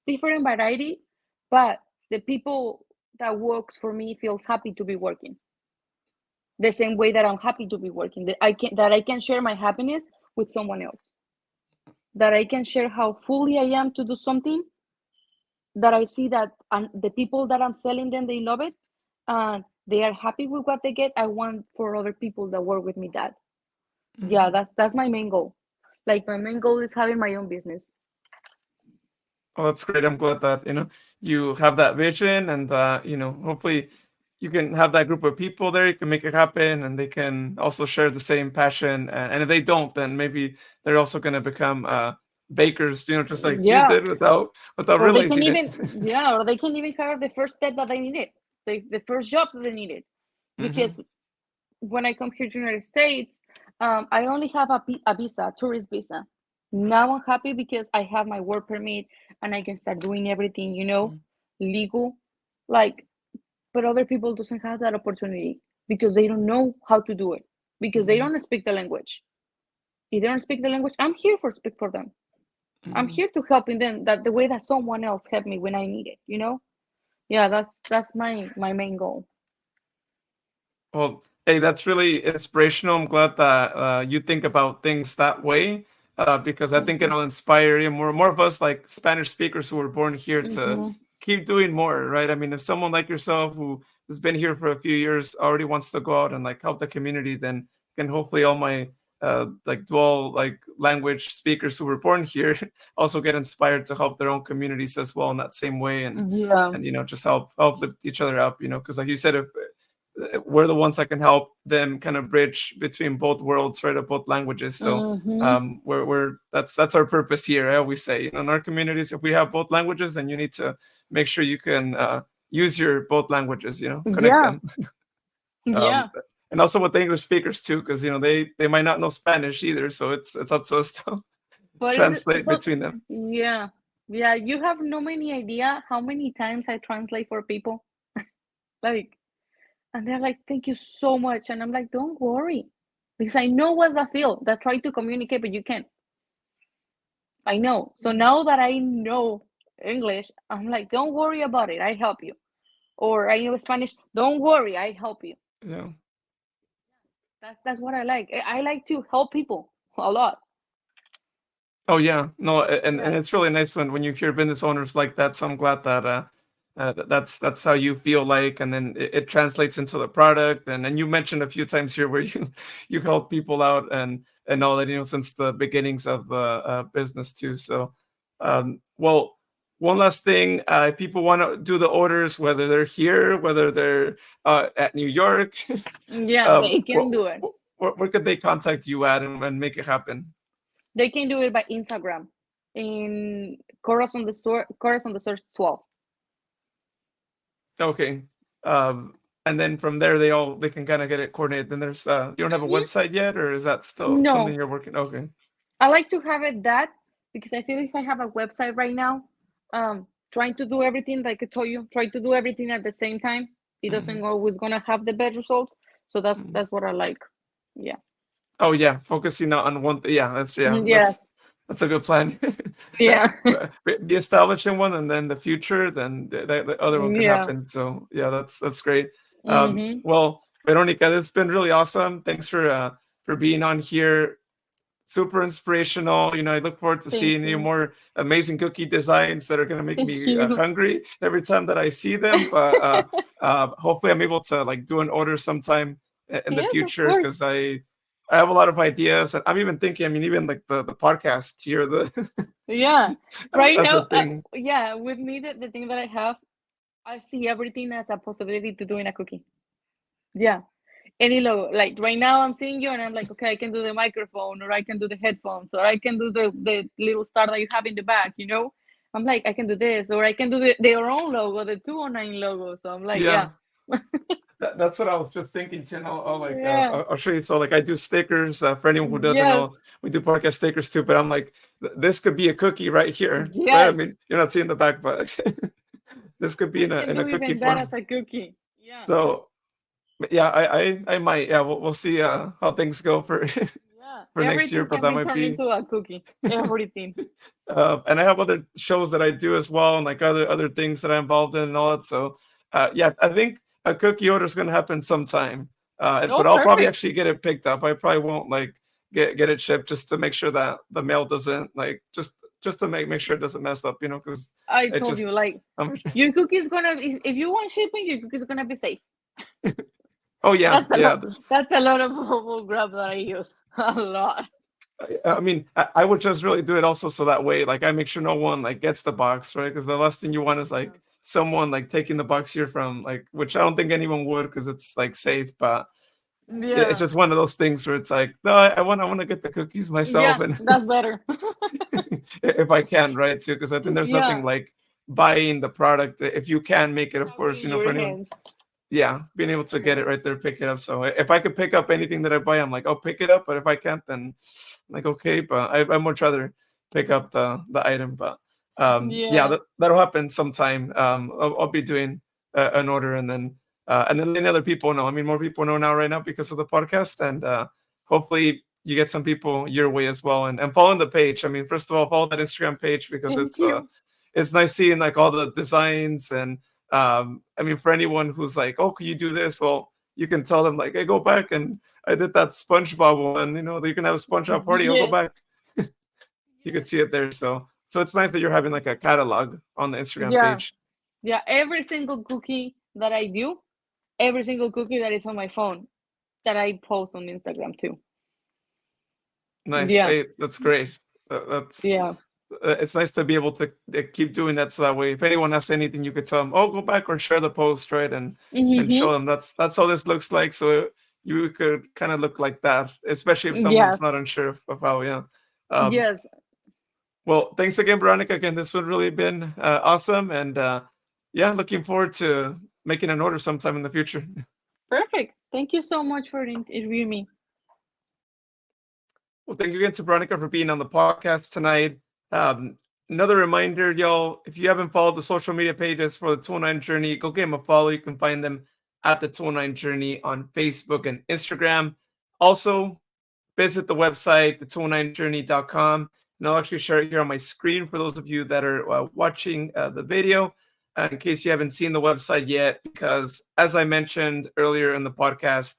different variety, but the people that works for me feels happy to be working. The same way that I'm happy to be working. That I can share my happiness with someone else. That I can share how fully I am to do something. That I see that and the people that I'm selling them, they love it, and they are happy with what they get. I want for other people that work with me that. Yeah, Mhm. that's my main goal. Like my main goal is having my own business. Oh, that's great. I'm glad that, you have that vision and that, hopefully you can have that group of people there, you can make it happen and they can also share the same passion. And if they don't, then maybe they're also going to become bakers, just like you Yeah, did without or they can realizing it. even yeah, or they can even have the first step that they needed, the first job that they needed. Hmm. Because when I come here to the United States, I only have a visa, a tourist visa. Now I'm happy because I have my work permit and I can start doing everything, legal. Like, but other people doesn't have that opportunity because they don't know how to do it because they Hmm. don't speak the language. If they don't speak the language, I'm here for speak for them. I'm Hmm. here to helping them that the way that someone else helped me when I need it. Yeah, that's my main goal. Well, hey, that's really inspirational. I'm glad that you think about things that way, because I Thank think you. it'll inspire you more of us like Spanish speakers who were born here to Hmm. keep doing more, right? I mean, if someone like yourself who has been here for a few years already wants to go out and like help the community, then can hopefully all my like dual like language speakers who were born here also get inspired to help their own communities as well in that same way Yeah. and just help lift each other up, because like you said, if we're the ones that can help them kind of bridge between both worlds, right, of both languages. So Hmm. we're that's our purpose here. I always say, in our communities, if we have both languages, then you need to make sure you can use your both languages, connect Yeah. them. um, Yeah. and also with the English speakers too, because they might not know Spanish either, so it's up to us to But is it translate so? between them. Yeah. Yeah. You have no many idea how many times I translate for people. Like, and they're like, "Thank you so much," and I'm like, "Don't worry," because I know what's that feel that try to communicate but you can't. I know. So now that I know English, I'm like, "Don't worry about it. I help you." Or I know Spanish. Don't worry, I help you. Yeah. That's what I like. I like to help people a lot. Oh yeah, no, and Yeah. it's really nice when you hear business owners like that. So I'm glad that that's how you feel like, and then it translates into the product. And you mentioned a few times here where you you help people out and all that, since the beginnings of the business too. So, well, one last thing, if people want to do the orders, whether they're here, whether they're at New York, Yeah, um, they can do it. where could they contact you at and make it happen? They can do it by Instagram in Corazon Desserts 12. Okay. And then from there, they can kind of get it coordinated. Then there's you don't have a Yeah. website yet, or is that still something No, you're working? Okay. I like to have it that because I feel if I have a website right now, trying to do everything like I told you, try to do everything at the same time, it doesn't Mhm, always gonna have the best result. So that's mhm. that's what I like. Yeah. Oh yeah, focusing on one. Yeah, Yes. that's a good plan. Yeah. Be established in one, and then the future, then the other one can Yeah. happen. So yeah, that's great. Mhm. Well, Veronica, this has been really awesome. Thanks for being on here. Super inspirational. I look forward to Thank seeing you. more amazing cookie designs that are going to make Thank me you. hungry every time that I see them. But hopefully, I'm able to like do an order sometime in the Yes, of future course. because I have a lot of ideas, and I'm even thinking. I mean, even like the podcast here, the Yeah. Right as a now, thing. yeah, with me, the thing that I have, I see everything as a possibility to doing a cookie. Yeah. Any logo. Like right now, I'm seeing you and I'm like, okay, I can do the microphone or I can do the headphones or I can do the little star that you have in the back. I'm like, I can do this or I can do their own logo, the 209 logo. So I'm like, yeah. Yeah, that's what I was just thinking too. And I'll like Yeah. I'll show you. So like I do stickers for anyone who doesn't Yes. know. We do podcast stickers too. But I'm like, this could be a cookie right here, right? I Yes. mean, you're not seeing the back, but this could be I in a can do cookie even that as form. a cookie. Yeah. So but yeah, I might. Yeah, we'll see how things go for Yeah. for next year. Everything But can that be might turned be. into a cookie. Everything. And I have other shows that I do as well, and like other things that I'm involved in and all that. So yeah, I think a cookie order is going to happen sometime. Oh, But I'll probably perfect. actually get it picked up. I probably won't like get it shipped just to make sure that the mail doesn't like just to make sure it doesn't mess up. Because I it told just you, like, I'm, your cookie's gonna, if you want shipping, your cookie's gonna be safe. oh yeah, That's a yeah. lot. That's a lot of bubble grab that I use. A lot. I mean, I would just really do it also so that way, like I make sure no one like gets the box, right? Because the last thing you want is like Yeah. someone like taking the box here from like, which I don't think anyone would because it's like safe, but it's Yeah. just one of those things where it's like, no, I want to get the cookies myself, Yeah. and That's better. if I can, right? Too, because I think there's nothing Yeah. like buying the product if you can make it, of Have it course, in for your anyone. hands. Yeah, being able to get it Yes. right there, pick it up. So if I could pick up anything that I buy, I'm like, I'll pick it up. But if I can't, then I'm like, okay. But I much rather pick up the item. But yeah, Yeah. that'll happen sometime. I'll be doing an order, and then letting other people know. I mean, more people know now right now because of the podcast, and hopefully you get some people your way as well, and following the page. I mean, first of all, follow that Instagram page because Thank you. it's nice seeing like all the designs and I mean, for anyone who's like, oh, can you do this? Well, you can tell them like, hey, go back and I did that SpongeBob one. You can have a SpongeBob party. I'll go Yes. back. You can Yes. see it there. So it's nice that you're having like a catalog on the Instagram Yeah. page. Yeah. Every single cookie that I do, every single cookie that is on my phone, that I post on Instagram too. Nice. Yeah. Hey, that's great. That's Yeah. it's nice to be able to keep doing that. So that way, if anyone has anything, you could tell them, oh, go back or share the post, right? And Mm-hmm. show them that's how this looks like. So you could kind of look like that, especially if someone's Yes. not unsure of how. Yeah. Um, Yes. well, thanks again, Veronica. Again, this one really been awesome, and yeah, looking forward to making an order sometime in the future. Perfect. Thank you so much for interviewing me. Well, thank you again to Veronica for being on the podcast tonight. Um, Another reminder, y'all, if you haven't followed the social media pages for the 209 Journey, go give them a follow. You can find them at the 209 Journey on Facebook and Instagram. Also, visit the website, the209journey.com. And I'll actually share it here on my screen for those of you that are watching the video, in case you haven't seen the website yet, because as I mentioned earlier in the podcast,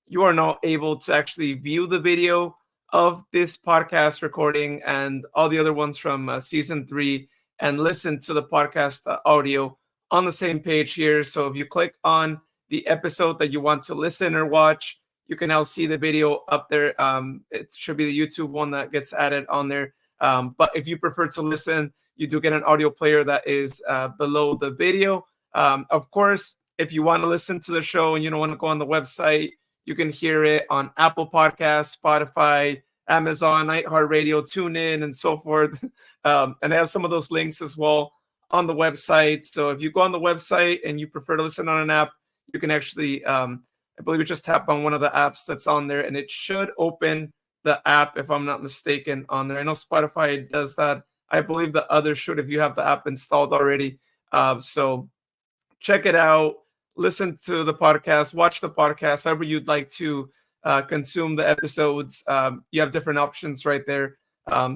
you are now able to actually view the video of this podcast recording and all the other ones from season 3 and listen to the podcast audio on the same page here. So if you click on the episode that you want to listen or watch, you can now see the video up there. It should be the YouTube one that gets added on there. But if you prefer to listen, you do get an audio player that is below the video. Of course, if you want to listen to the show and you don't want to go on the website, you can hear it on Apple Podcasts, Spotify, Amazon, iHeartRadio, TuneIn, and so forth. And I have some of those links as well on the website. So if you go on the website and you prefer to listen on an app, you can actually, I believe you just tap on one of the apps that's on there, and it should open the app, if I'm not mistaken, on there. I know Spotify does that. I believe the others should if you have the app installed already. So check it out, listen to the podcast, watch the podcast, however you'd like to consume the episodes. You have different options right there.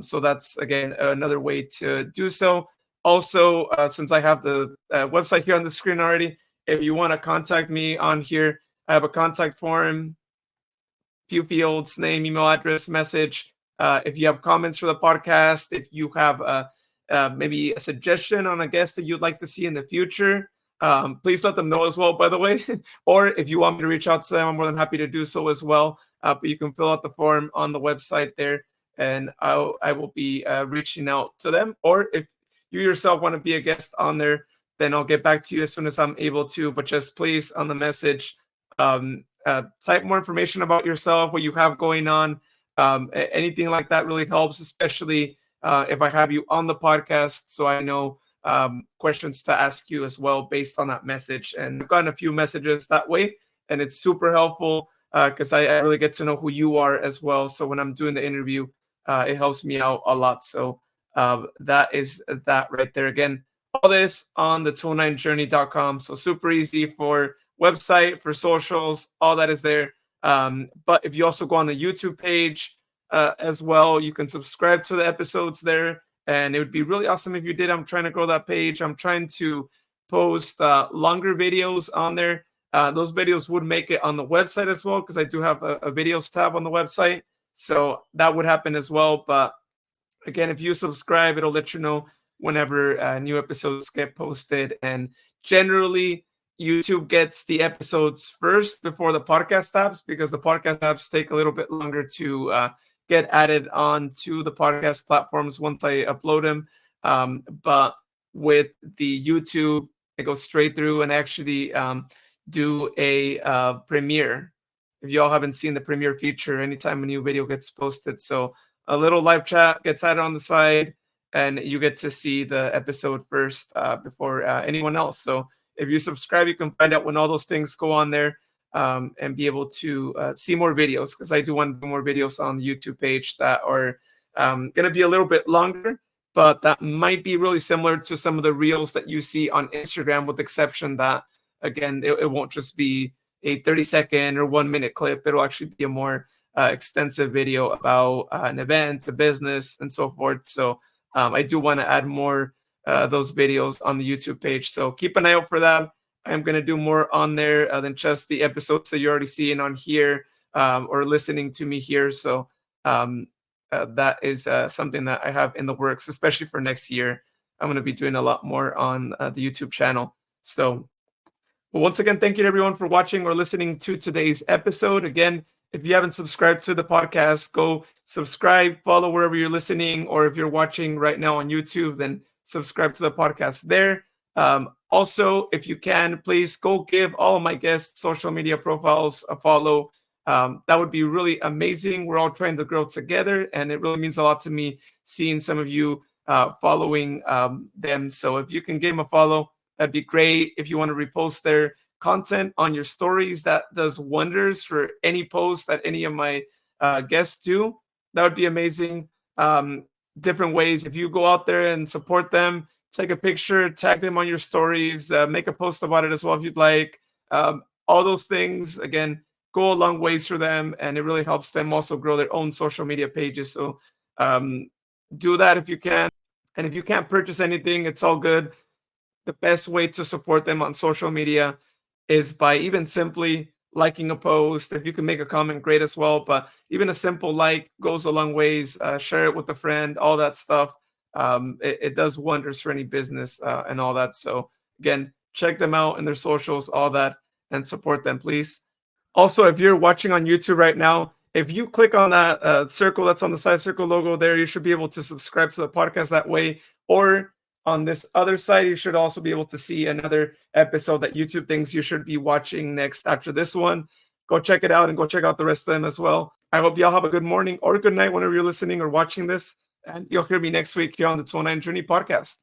So that's, again, another way to do so. Also, since I have the website here on the screen already, if you want to contact me on here, I have a contact form, few fields, name, email address, message. If you have comments for the podcast, if you have maybe a suggestion on a guest that you'd like to see in the future, please let them know as well, by the way. Or if you want me to reach out to them, I'm more than happy to do so as well. But you can fill out the form on the website there, and I will be reaching out to them. Or if you yourself want to be a guest on there, then I'll get back to you as soon as I'm able to. But just please, on the message, type more information about yourself, what you have going on. Anything like that really helps, especially if I have you on the podcast, so I know questions to ask you as well based on that message. And I've gotten a few messages that way, and it's super helpful because I really get to know who you are as well. So when I'm doing the interview, it helps me out a lot. So that is that right there. Again, all this on the 209journey.com. So super easy for website, for socials, all that is there. But if you also go on the YouTube page as well, you can subscribe to the episodes there. And it would be really awesome if you did. I'm trying to grow that page. I'm trying to post longer videos on there. Those videos would make it on the website as well, because I do have a videos tab on the website. So that would happen as well. But again, if you subscribe, it'll let you know whenever new episodes get posted. And generally, YouTube gets the episodes first before the podcast apps, because the podcast apps take a little bit longer to get added on to the podcast platforms once I upload them. But with the YouTube, I go straight through and actually do a premiere. If y'all haven't seen the premiere feature, anytime a new video gets posted. So a little live chat gets added on the side, and you get to see the episode first before anyone else. So if you subscribe, you can find out when all those things go on there, and be able to see more videos, because I do want to do more videos on the YouTube page that are going to be a little bit longer, but that might be really similar to some of the reels that you see on Instagram, with the exception that, again, it won't just be a 30-second or 1-minute clip. It'll actually be a more extensive video about an event, a business, and so forth. So I do want to add more those videos on the YouTube page. So keep an eye out for that. I'm going to do more on there than just the episodes that you're already seeing on here or listening to me here. So that is something that I have in the works, especially for next year. I'm going to be doing a lot more on the YouTube channel. So well, once again, thank you to everyone for watching or listening to today's episode. Again, if you haven't subscribed to the podcast, go subscribe, follow wherever you're listening, or if you're watching right now on YouTube, then subscribe to the podcast there. Also, if you can, please go give all of my guests' social media profiles a follow. That would be really amazing. We're all trying to grow together, and it really means a lot to me seeing some of you following them. So if you can give them a follow, that'd be great. If you want to repost their content on your stories, that does wonders for any post that any of my guests do. That would be amazing. Different ways. If you go out there and support them, take a picture, tag them on your stories, make a post about it as well if you'd like. All those things, again, go a long ways for them, and it really helps them also grow their own social media pages. So do that if you can. And if you can't purchase anything, it's all good. The best way to support them on social media is by even simply liking a post. If you can make a comment, great as well. But even a simple like goes a long ways. Share it with a friend, all that stuff. It does wonders for any business and all that. So again, check them out and their socials, all that, and support them, please. Also, if you're watching on YouTube right now, if you click on that circle that's on the side circle logo there, you should be able to subscribe to the podcast that way. Or on this other side, you should also be able to see another episode that YouTube thinks you should be watching next after this one. Go check it out and go check out the rest of them as well. I hope y'all have a good morning or good night whenever you're listening or watching this. And you'll hear me next week here on the 209 Journey podcast.